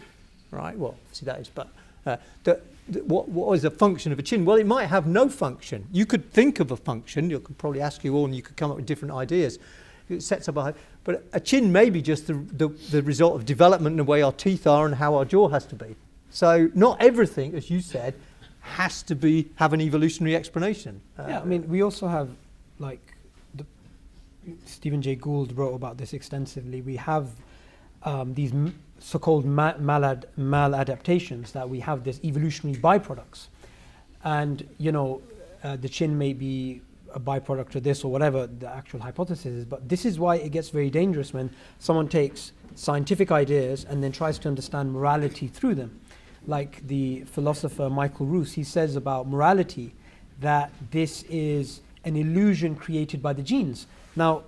Right, well, see that is, but what is the function of a chin? Well, it might have no function. You could think of a function. You could probably ask you all, and you could come up with different ideas. It sets up but a chin may be just the result of development and the way our teeth are and how our jaw has to be. So not everything, as you said, has to have an evolutionary explanation. I mean, we also have, Stephen Jay Gould wrote about this extensively. We have these so-called maladaptations, that we have this evolutionary byproducts, and the chin may be a byproduct of this or whatever the actual hypothesis is. But this is why it gets very dangerous when someone takes scientific ideas and then tries to understand morality through them. Like the philosopher Michael Roos, he says about morality that this is an illusion created by the genes. Now,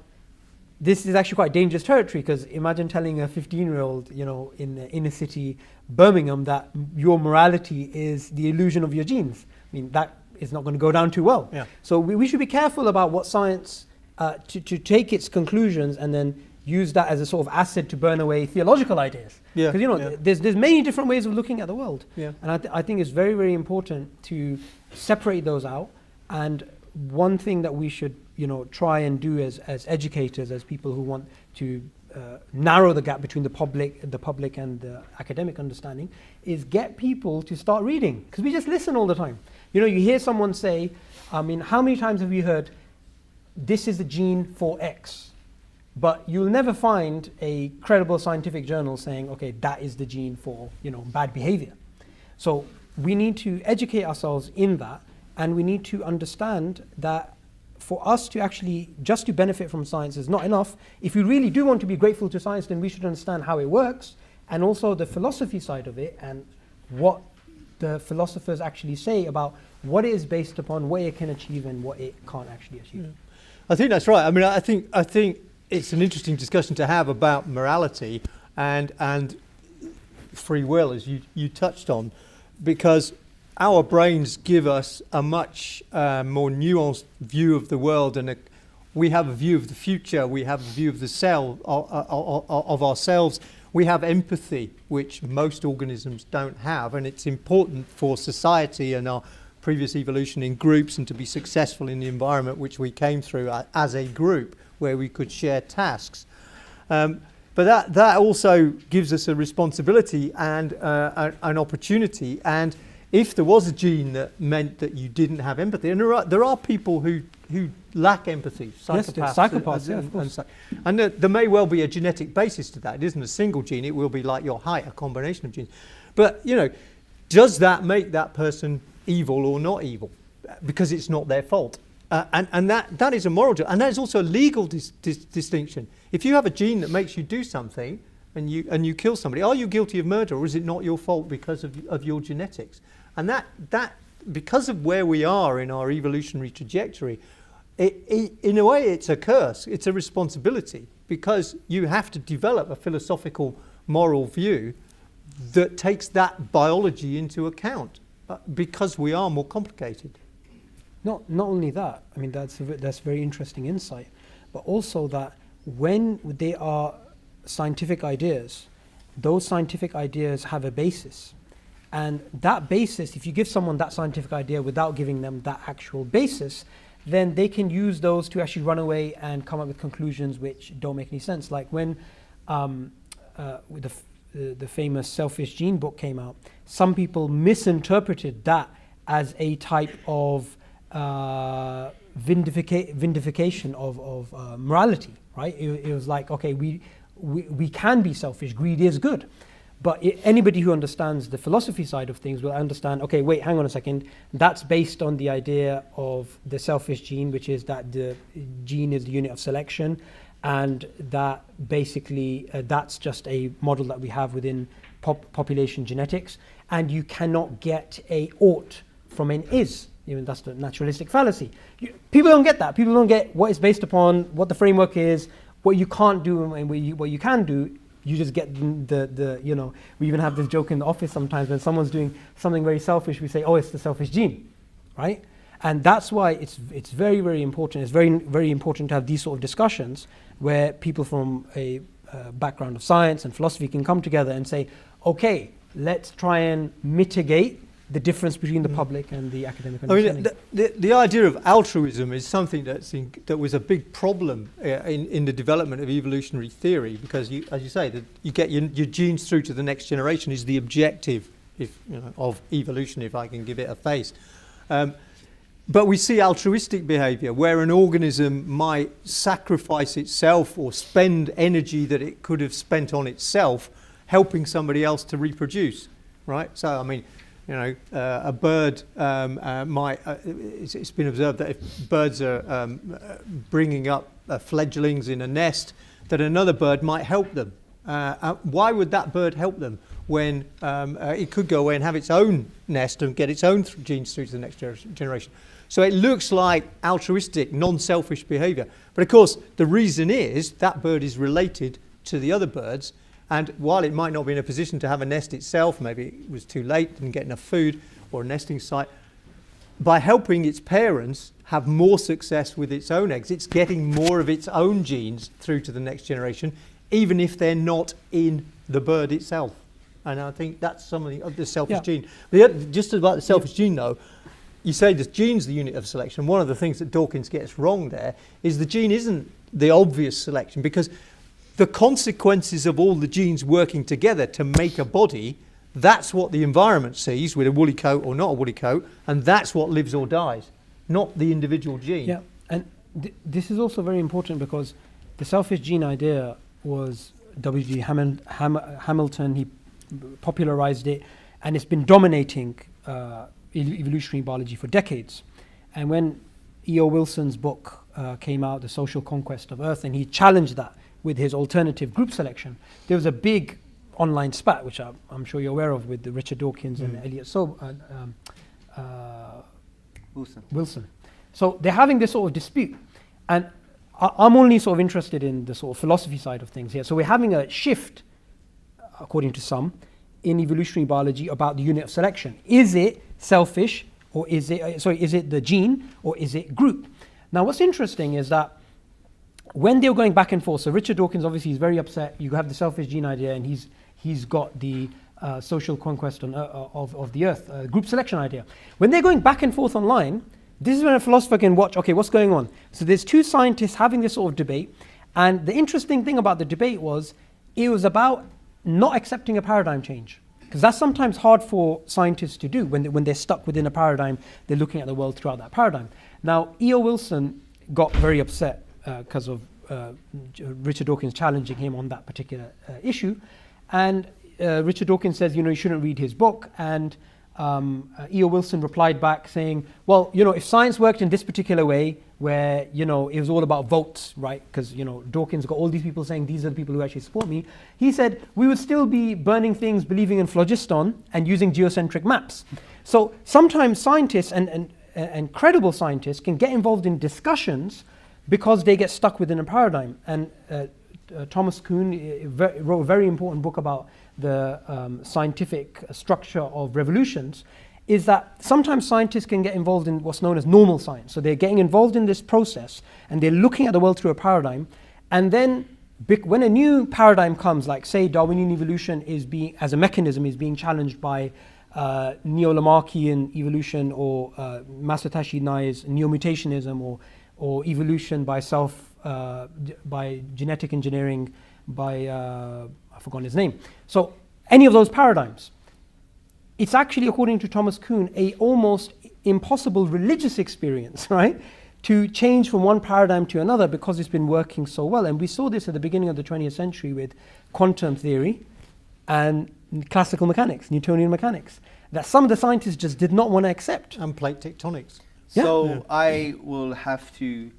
this is actually quite dangerous territory, because imagine telling a 15-year-old, in the inner city Birmingham, that your morality is the illusion of your genes. I mean, that is not going to go down too well. Yeah. So we should be careful about what science, to take its conclusions and then use that as a sort of acid to burn away theological ideas. Because there's many different ways of looking at the world. Yeah. And I think it's very, very important to separate those out. And one thing that we should try and do as educators, as people who want to narrow the gap between the public and the academic understanding, is get people to start reading, because we just listen all the time. You hear someone say, I mean, how many times have you heard, this is the gene for X? but you'll never find a credible scientific journal saying, okay, that is the gene for, bad behavior. So we need to educate ourselves in that, and we need to understand that for us to actually, just to benefit from science is not enough. If we really do want to be grateful to science, then we should understand how it works, and also the philosophy side of it, and what the philosophers actually say about what it is based upon, what it can achieve and what it can't actually achieve. Yeah. I think that's right. I mean, I think it's an interesting discussion to have about morality and free will, as you touched on, because our brains give us a much more nuanced view of the world, and we have a view of the future. We have a view of the self of ourselves. We have empathy, which most organisms don't have, and it's important for society and our previous evolution in groups and to be successful in the environment which we came through as a group, where we could share tasks. But that also gives us a responsibility and an opportunity. And if there was a gene that meant that you didn't have empathy, and there are people who lack empathy, psychopaths, yeah, of course. And there may well be a genetic basis to that. It isn't a single gene. It will be like your height, a combination of genes. But, does that make that person evil or not evil? Because it's not their fault. And that is a moral, and that is also a legal distinction. If you have a gene that makes you do something and you kill somebody, are you guilty of murder, or is it not your fault because of your genetics? And that because of where we are in our evolutionary trajectory, in a way it's a curse, it's a responsibility, because you have to develop a philosophical moral view that takes that biology into account, because we are more complicated. Not only that, I mean, that's very interesting insight, but also that when they are scientific ideas, those scientific ideas have a basis. And that basis, if you give someone that scientific idea without giving them that actual basis, then they can use those to actually run away and come up with conclusions which don't make any sense. Like when the famous Selfish Gene book came out, some people misinterpreted that as a type of vindication of morality, right? It was like, okay, we can be selfish, greed is good. But anybody who understands the philosophy side of things will understand, okay, wait, hang on a second, that's based on the idea of the selfish gene, which is that the gene is the unit of selection, and that basically that's just a model that we have within population genetics, and you cannot get a ought from an is. Even that's the naturalistic fallacy. People don't get that. People don't get what is based upon, what the framework is, what you can't do and what you can do. You just get we even have this joke in the office sometimes when someone's doing something very selfish, we say, oh, it's the selfish gene, right? And that's why it's very, very important. It's very, very important to have these sort of discussions where people from a background of science and philosophy can come together and say, okay, let's try and mitigate the difference between the public and the academic understanding. I mean, the idea of altruism is something that was a big problem in the development of evolutionary theory, because, as you say, that you get your genes through to the next generation is the objective of evolution, if I can give it a face. But we see altruistic behaviour where an organism might sacrifice itself or spend energy that it could have spent on itself helping somebody else to reproduce, right? So, I mean, a bird might, it's been observed that if birds are bringing up fledglings in a nest, that another bird might help them. Why would that bird help them when it could go away and have its own nest and get its own genes through to the next generation? So it looks like altruistic, non-selfish behaviour. But of course, the reason is that bird is related to the other birds, and while it might not be in a position to have a nest itself, maybe it was too late, didn't get enough food or a nesting site, by helping its parents have more success with its own eggs, it's getting more of its own genes through to the next generation, even if they're not in the bird itself. And I think that's something of the selfish gene. Just about the selfish gene, though, you say the gene's the unit of selection. One of the things that Dawkins gets wrong there is the gene isn't the obvious selection, because the consequences of all the genes working together to make a body, that's what the environment sees with a woolly coat or not a woolly coat, and that's what lives or dies, not the individual gene. Yeah, and this is also very important because the selfish gene idea was W.G. Hamilton. He popularized it, and it's been dominating evolutionary biology for decades. And when E.O. Wilson's book came out, The Social Conquest of Earth, and he challenged that with his alternative group selection, there was a big online spat, which I'm sure you're aware of, with the Richard Dawkins and Elliot Wilson. So they're having this sort of dispute. And I'm only sort of interested in the sort of philosophy side of things here. So we're having a shift, according to some, in evolutionary biology about the unit of selection. Is it selfish, or is it, is it the gene, or is it group? Now what's interesting is that when they were going back and forth, so Richard Dawkins obviously is very upset. You have the selfish gene idea, and he's got the social conquest of the earth, group selection idea. When they're going back and forth online, this is when a philosopher can watch, okay, what's going on? So there's two scientists having this sort of debate, and the interesting thing about the debate was it was about not accepting a paradigm change, because that's sometimes hard for scientists to do when they're stuck within a paradigm. They're looking at the world throughout that paradigm. Now, E.O. Wilson got very upset because of Richard Dawkins challenging him on that particular issue, and Richard Dawkins says, you shouldn't read his book, and E.O. Wilson replied back saying, well, if science worked in this particular way, where, it was all about votes, right? Because, Dawkins got all these people saying, these are the people who actually support me. He said, we would still be burning things, believing in phlogiston, and using geocentric maps. So sometimes scientists and credible scientists can get involved in discussions because they get stuck within a paradigm. And Thomas Kuhn wrote a very important book about the scientific structure of revolutions, is that sometimes scientists can get involved in what's known as normal science. So they're getting involved in this process, and they're looking at the world through a paradigm, and then when a new paradigm comes, like say Darwinian evolution as a mechanism is being challenged by neo-Lamarckian evolution, or Masatoshi Nai's neo-mutationism, or evolution by by genetic engineering, by I've forgotten his name. So any of those paradigms, it's actually, according to Thomas Kuhn, a almost impossible religious experience, right? To change from one paradigm to another, because it's been working so well. And we saw this at the beginning of the 20th century with quantum theory and classical mechanics, Newtonian mechanics, that some of the scientists just did not want to accept. And plate tectonics. So I will have to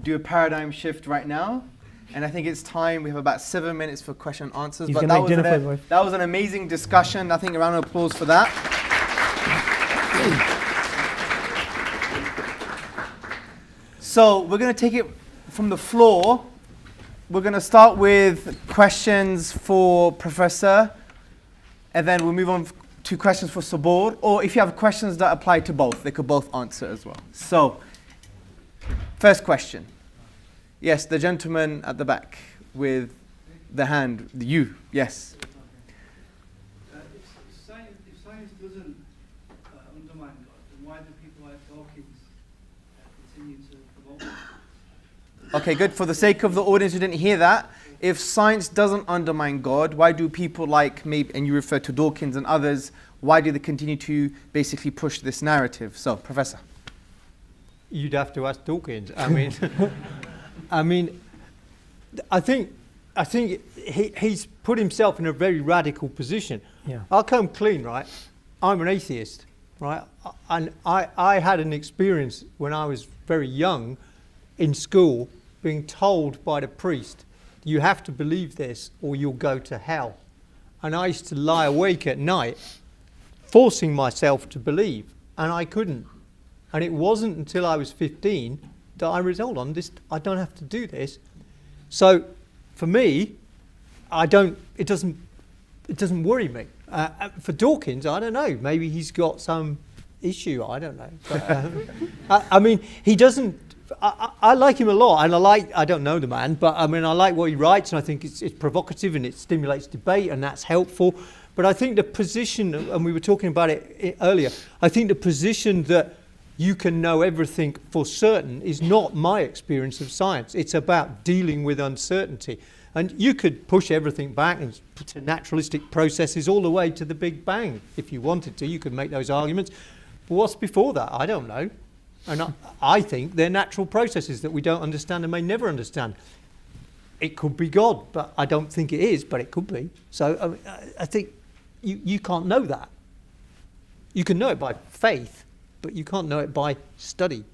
do a paradigm shift right now. And I think it's time. We have about 7 minutes for question and answers. He's but that was an amazing discussion. I think a round of applause for that. So we're going to take it from the floor. We're going to start with questions for Professor, and then we'll move on to questions for Saboor. Or if you have questions that apply to both, they could both answer as well. So, first question. Yes, the gentleman at the back with the hand. You, yes. If science doesn't undermine God, then why do people like Dawkins continue to promote it? Okay, good. For the sake of the audience who didn't hear that, if science doesn't undermine God, why do people like me, and you refer to Dawkins and others, why do they continue to basically push this narrative? So, Professor. You'd have to ask Dawkins. I think he's put himself in a very radical position. Yeah. I'll come clean, right? I'm an atheist, right? And I had an experience when I was very young in school being told by the priest, you have to believe this or you'll go to hell. And I used to lie awake at night forcing myself to believe, and I couldn't. And it wasn't until I was 15 that I resolved on this, I don't have to do this. So for me, it doesn't worry me. For Dawkins, I don't know, maybe he's got some issue, I don't know. But, he doesn't, I like him a lot, and I don't know the man, but I like what he writes, and I think it's provocative and it stimulates debate, and that's helpful. But I think the position, and we were talking about it earlier, I think the position that you can know everything for certain is not my experience of science. It's about dealing with uncertainty. And you could push everything back and to naturalistic processes all the way to the Big Bang if you wanted to. You could make those arguments. But what's before that? I don't know. And I think they're natural processes that we don't understand and may never understand. It could be God, but I don't think it is, but it could be. So I think you can't know that. You can know it by faith, but you can't know it by study.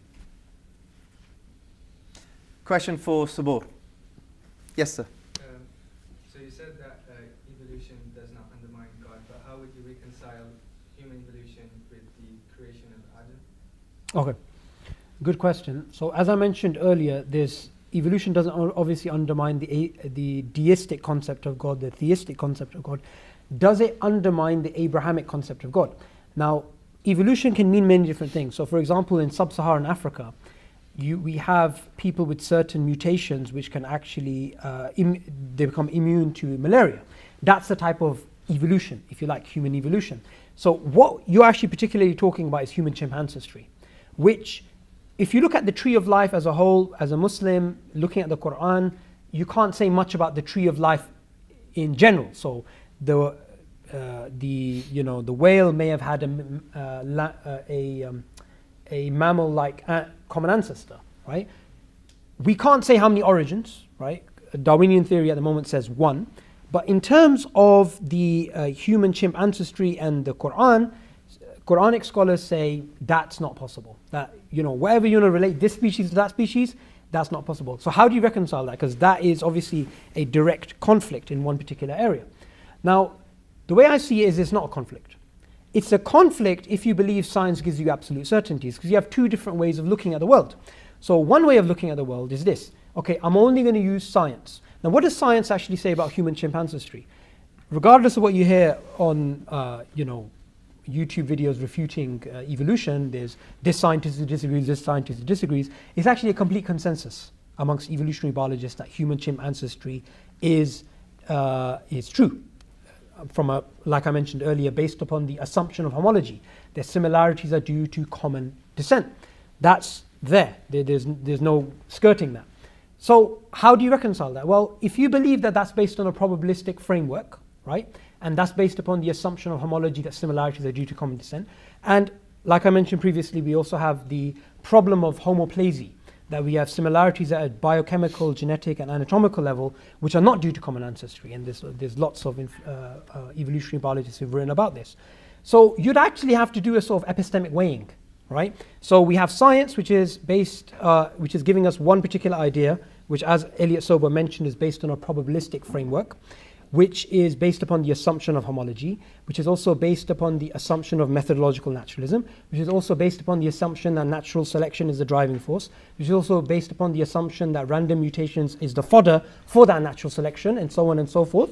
Question for Saboor. Yes, sir. So you said that evolution does not undermine God, but how would you reconcile human evolution with the creation of Adam? Okay, good question. So as I mentioned earlier, evolution doesn't obviously undermine the deistic concept of God, the theistic concept of God. Does it undermine the Abrahamic concept of God? Now, evolution can mean many different things. So for example, in sub-Saharan Africa, we have people with certain mutations which can actually, they become immune to malaria. That's the type of evolution, if you like, human evolution. So what you're actually particularly talking about is human chimp ancestry, which, if you look at the tree of life as a whole, as a Muslim, looking at the Quran, you can't say much about the tree of life in general. So the whale may have had a mammal-like common ancestor, right? We can't say how many origins, right? Darwinian theory at the moment says 1. But in terms of the human chimp ancestry and the Quran, Quranic scholars say that's not possible. That, whatever you want to relate this species to that species, that's not possible. So how do you reconcile that? Because that is obviously a direct conflict in one particular area. Now, the way I see it is it's not a conflict. It's a conflict if you believe science gives you absolute certainties, because you have two different ways of looking at the world. So one way of looking at the world is this. Okay, I'm only going to use science. Now, what does science actually say about human chimp ancestry? Regardless of what you hear on, YouTube videos refuting evolution, there's this scientist who disagrees, this scientist who disagrees. It's actually a complete consensus amongst evolutionary biologists that human chimp ancestry is true. Like I mentioned earlier, based upon the assumption of homology. Their similarities are due to common descent. That's there. There's no skirting that. So how do you reconcile that? Well, if you believe that that's based on a probabilistic framework, right? And that's based upon the assumption of homology, that similarities are due to common descent. And like I mentioned previously, we also have the problem of homoplasy, that we have similarities at a biochemical, genetic, and anatomical level, which are not due to common ancestry. And there's lots of evolutionary biologists who've written about this. So you'd actually have to do a sort of epistemic weighing, right? So we have science, which is giving us one particular idea, which, as Elliot Sober mentioned, is based on a probabilistic framework, which is based upon the assumption of homology, which is also based upon the assumption of methodological naturalism, which is also based upon the assumption that natural selection is the driving force, which is also based upon the assumption that random mutations is the fodder for that natural selection, and so on and so forth.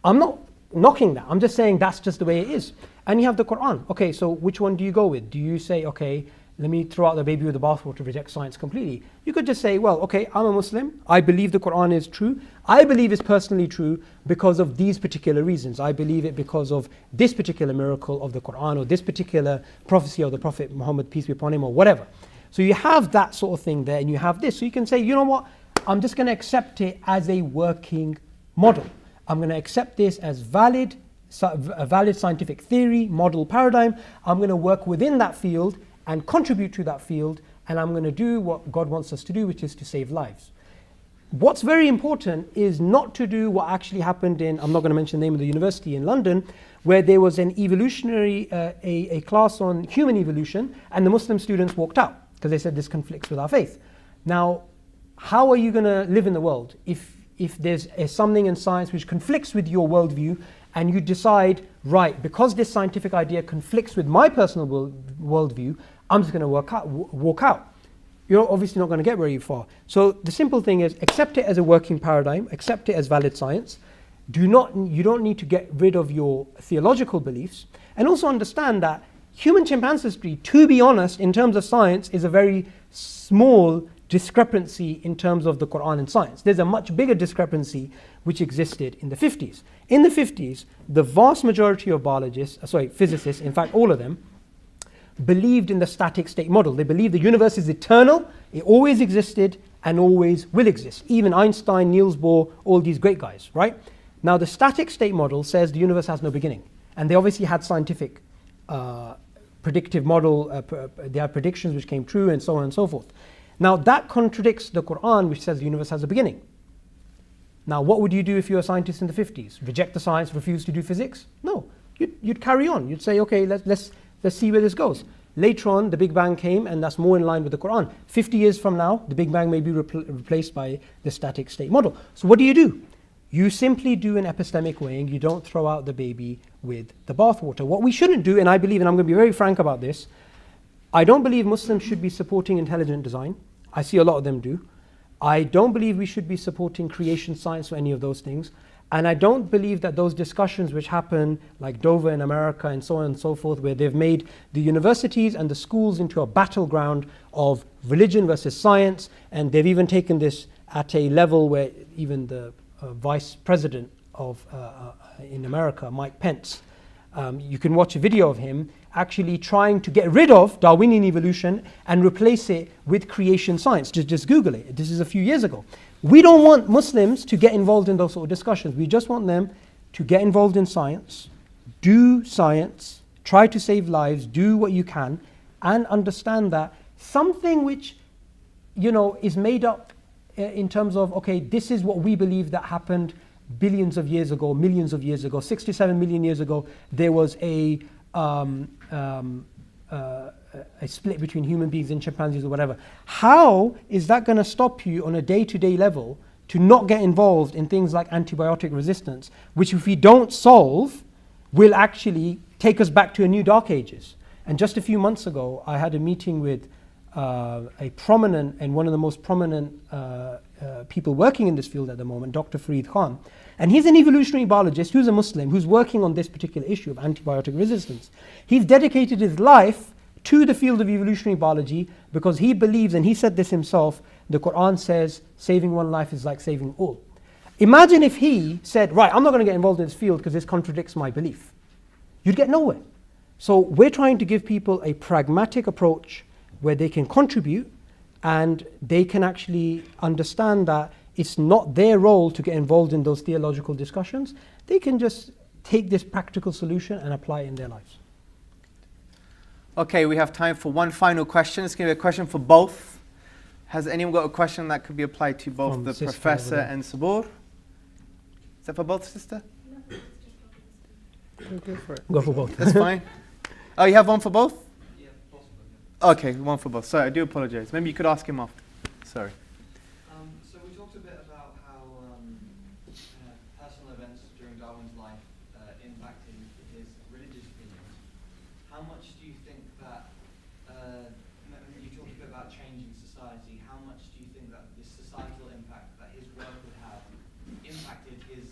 I'm not knocking that. I'm just saying that's just the way it is. And you have the Quran. Okay, so which one do you go with? Do you say, okay, let me throw out the baby with the bathwater, reject science completely? You could just say, well, okay, I'm a Muslim. I believe the Quran is true. I believe it's personally true because of these particular reasons. I believe it because of this particular miracle of the Quran, or this particular prophecy of the Prophet Mohammed, peace be upon him, or whatever. So you have that sort of thing there, and you have this. So you can say, you know what? I'm just going to accept it as a working model. I'm going to accept this as a valid scientific theory, model, paradigm. I'm going to work within that field and contribute to that field, and I'm going to do what God wants us to do, which is to save lives. What's very important is not to do what actually happened in, I'm not going to mention the name of the university in London, where there was an evolutionary, a class on human evolution, and the Muslim students walked out because they said this conflicts with our faith. Now, how are you going to live in the world if there's something in science which conflicts with your worldview, and you decide, right, because this scientific idea conflicts with my personal worldview, I'm just going to walk out. You're obviously not going to get very far. So the simple thing is, accept it as a working paradigm, accept it as valid science. You don't need to get rid of your theological beliefs, and also understand that human chimp ancestry, to be honest, in terms of science, is a very small discrepancy in terms of the Quran and science. There's a much bigger discrepancy which existed in the 50s. In the 50s, the vast majority of physicists, in fact all of them, believed in the static state model. They believed the universe is eternal, it always existed and always will exist. Even Einstein, Niels Bohr, all these great guys, right? Now the static state model says the universe has no beginning. And they obviously had scientific predictive model, they have predictions which came true, and so on and so forth. Now that contradicts the Quran, which says the universe has a beginning. Now what would you do if you're a scientist in the 50s? Reject the science, refuse to do physics? No, you'd carry on. You'd say, okay, let's see where this goes. Later on, the Big Bang came, and that's more in line with the Quran. 50 years from now, the Big Bang may be replaced by the static state model. So what do? You simply do an epistemic weighing. You don't throw out the baby with the bathwater. What we shouldn't do, and I believe, and I'm going to be very frank about this, I don't believe Muslims should be supporting intelligent design. I see a lot of them do. I don't believe we should be supporting creation science or any of those things. And I don't believe that those discussions which happen, like Dover in America and so on and so forth, where they've made the universities and the schools into a battleground of religion versus science, and they've even taken this at a level where even the vice president of in America, Mike Pence, you can watch a video of him actually trying to get rid of Darwinian evolution and replace it with creation science. Just Google it. This is a few years ago. We don't want Muslims to get involved in those sort of discussions. We just want them to get involved in science, do science, try to save lives, do what you can, and understand that something which, is made up in terms of, okay, this is what we believe that happened billions of years ago, millions of years ago, 67 million years ago, there was a split between human beings and chimpanzees or whatever. How is that going to stop you on a day-to-day level to not get involved in things like antibiotic resistance, which if we don't solve, will actually take us back to a new dark ages? And just a few months ago, I had a meeting with a prominent and one of the most prominent people working in this field at the moment, Dr. Fareed Khan. And he's an evolutionary biologist who's a Muslim who's working on this particular issue of antibiotic resistance. He's dedicated his life to the field of evolutionary biology because he believes, and he said this himself, the Quran says saving one life is like saving all. Imagine if he said, right, I'm not going to get involved in this field because this contradicts my belief. You'd get nowhere. So we're trying to give people a pragmatic approach where they can contribute and they can actually understand that it's not their role to get involved in those theological discussions. They can just take this practical solution and apply it in their lives. Okay, we have time for one final question. It's going to be a question for both. Has anyone got a question that could be applied to both From the sister professor over there. and Saboor? Is that for both, sister? Go for it. Go for both. That's fine. Oh, you have one for both? Yeah, possible. Okay, one for both. Sorry, I do apologize. Maybe you could ask him after. Sorry. So we talked a bit about how personal events during Darwin's life impacted his religious opinions. How much do you think that, you talked a bit about changing society, how much do you think that this societal impact that his work would have impacted his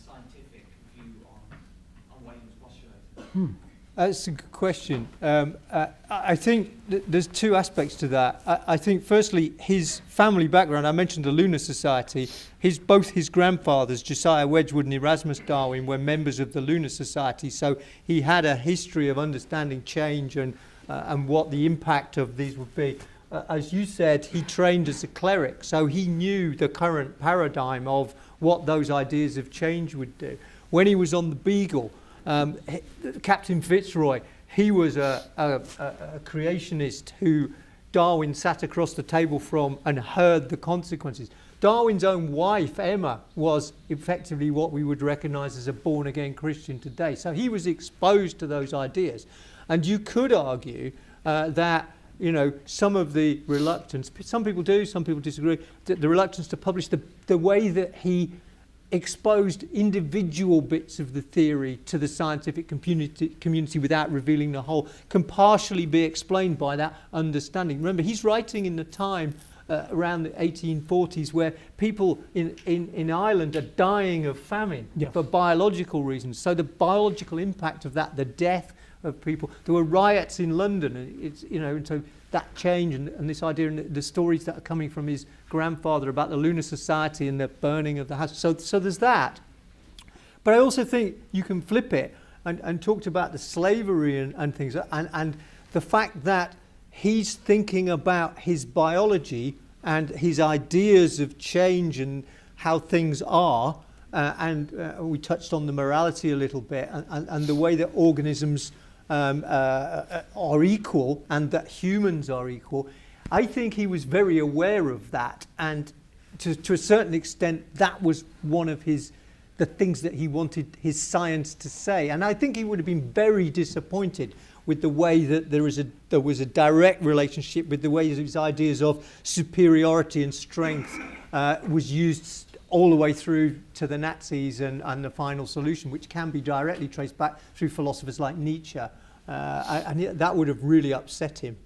scientific view on what he was postulating? That's a good question. I think there's two aspects to that. I think firstly, his family background, I mentioned the Lunar Society, both his grandfathers, Josiah Wedgwood and Erasmus Darwin, were members of the Lunar Society, so he had a history of understanding change and what the impact of these would be. As you said, he trained as a cleric, so he knew the current paradigm of what those ideas of change would do. When he was on the Beagle, Captain Fitzroy, he was a creationist who Darwin sat across the table from and heard the consequences. Darwin's own wife, Emma, was effectively what we would recognise as a born-again Christian today. So he was exposed to those ideas. And you could argue that, some of the reluctance, some people do, some people disagree, the reluctance to publish the way that he exposed individual bits of the theory to the scientific community without revealing the whole can partially be explained by that understanding. Remember, he's writing in the time around the 1840s where people in Ireland are dying of famine for biological reasons. So the biological impact of that, the death of people. There were riots in London, and so that change and this idea and the stories that are coming from his grandfather about the Lunar Society and the burning of the house. So there's that. But I also think you can flip it and talked about the slavery and things and the fact that he's thinking about his biology and his ideas of change and how things are. And we touched on the morality a little bit and the way that organisms are equal and that humans are equal. I think he was very aware of that, and to a certain extent that was one of the things that he wanted his science to say. And I think he would have been very disappointed with the way that there was a direct relationship with the way his ideas of superiority and strength was used all the way through to the Nazis and the final solution, which can be directly traced back through philosophers like Nietzsche. And that would have really upset him.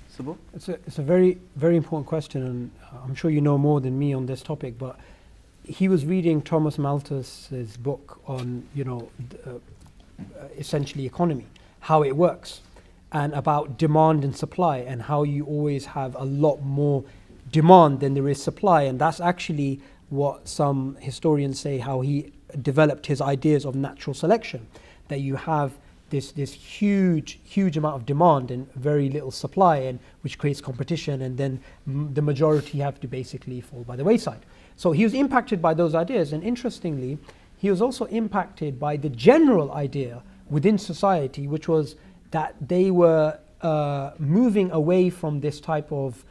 Saboor? It's a very, very important question, and I'm sure you know more than me on this topic, but he was reading Thomas Malthus's book on, essentially economy, how it works, and about demand and supply, and how you always have a lot more demand than there is supply. And that's actually what some historians say, how he developed his ideas of natural selection, that you have this huge amount of demand and very little supply, and which creates competition, and then the majority have to basically fall by the wayside. So he was impacted by those ideas, and interestingly, he was also impacted by the general idea within society, which was that they were moving away from this type of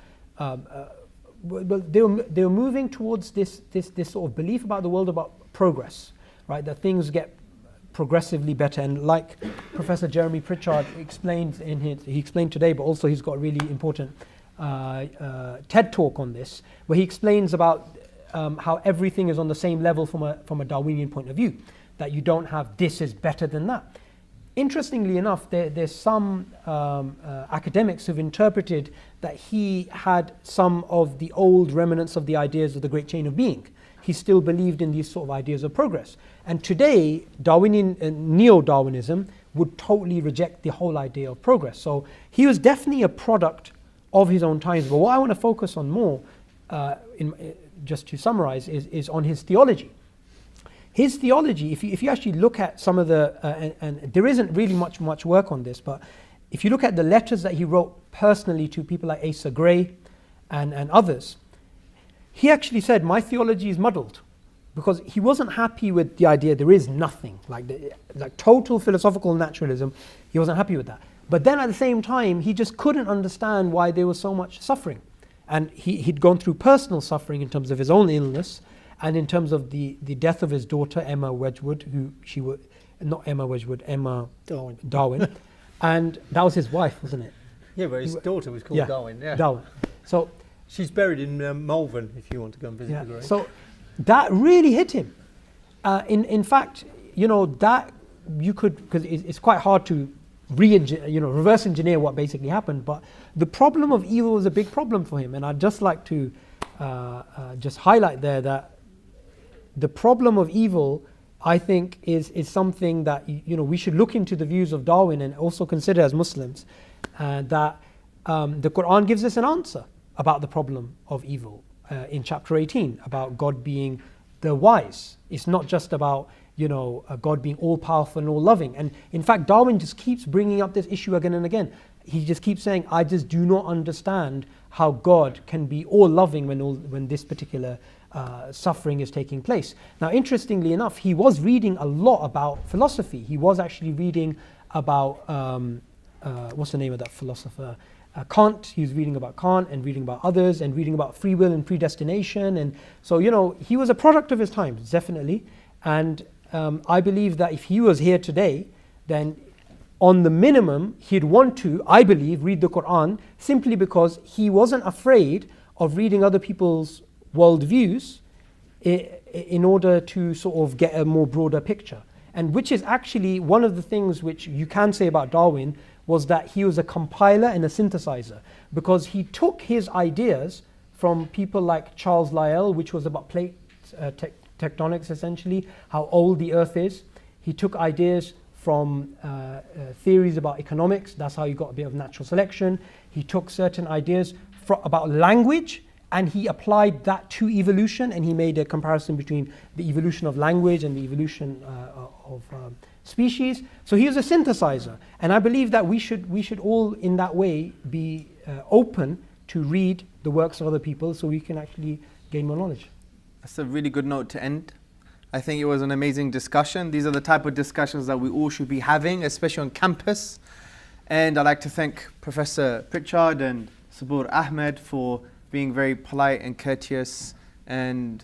they were moving towards this sort of belief about the world, about progress, right? That things get progressively better. And like Professor Jeremy Prichard explained he explained today, but also he's got a really important TED talk on this, where he explains about how everything is on the same level from a Darwinian point of view, that you don't have this is better than that. Interestingly enough, there's some academics who've interpreted that he had some of the old remnants of the ideas of the great chain of being. He still believed in these sort of ideas of progress. And today, Darwinian neo-Darwinism would totally reject the whole idea of progress. So he was definitely a product of his own times. But what I want to focus on more, just to summarize, is on his theology. His theology, if you actually look at some of the, and there isn't really much work on this, but if you look at the letters that he wrote personally to people like Asa Gray and others, he actually said, my theology is muddled, because he wasn't happy with the idea there is nothing, like total philosophical naturalism. He wasn't happy with that. But then at the same time, he just couldn't understand why there was so much suffering. And he'd gone through personal suffering in terms of his own illness, and in terms of the death of his daughter, Emma Wedgwood, Emma Darwin. And that was his wife, wasn't it? Yeah, but his daughter was called Darwin. Yeah. Darwin. So she's buried in Malvern, if you want to go and visit the grave. So that really hit him. In fact, that you could, because it's quite hard to reverse engineer what basically happened. But the problem of evil was a big problem for him, and I'd just like to just highlight there that the problem of evil, I think, is something that we should look into the views of Darwin and also consider as Muslims, that the Quran gives us an answer about the problem of evil in chapter 18, about God being the wise. It's not just about God being all powerful and all loving. And in fact, Darwin just keeps bringing up this issue again and again. He just keeps saying, I just do not understand how God can be all loving when this particular suffering is taking place. Now, interestingly enough, he was reading a lot about philosophy. He was actually reading about what's the name of that philosopher? Kant. He was reading about Kant and reading about others and reading about free will and predestination. And so, he was a product of his times, definitely. And I believe that if he was here today, then on the minimum, he'd want to, I believe, read the Quran, simply because he wasn't afraid of reading other people's worldviews in order to sort of get a more broader picture. And which is actually one of the things which you can say about Darwin, was that he was a compiler and a synthesizer, because he took his ideas from people like Charles Lyell, which was about plate tectonics, essentially, how old the earth is. He took ideas from theories about economics. That's how he got a bit of natural selection. He took certain ideas about language, and he applied that to evolution, and he made a comparison between the evolution of language and the evolution of species. So he was a synthesizer, and I believe that we should all in that way be open to read the works of other people, so we can actually gain more knowledge. That's a really good note to end. I think it was an amazing discussion. These are the type of discussions that we all should be having, especially on campus. And I'd like to thank Professor Prichard and Saboor Ahmed for being very polite and courteous. And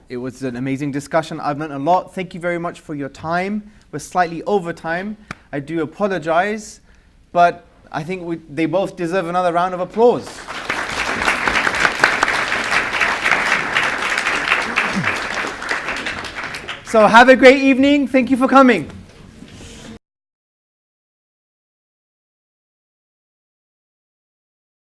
it was an amazing discussion. I've learned a lot. Thank you very much for your time. We're slightly over time. I do apologize, but I think they both deserve another round of applause. So have a great evening. Thank you for coming.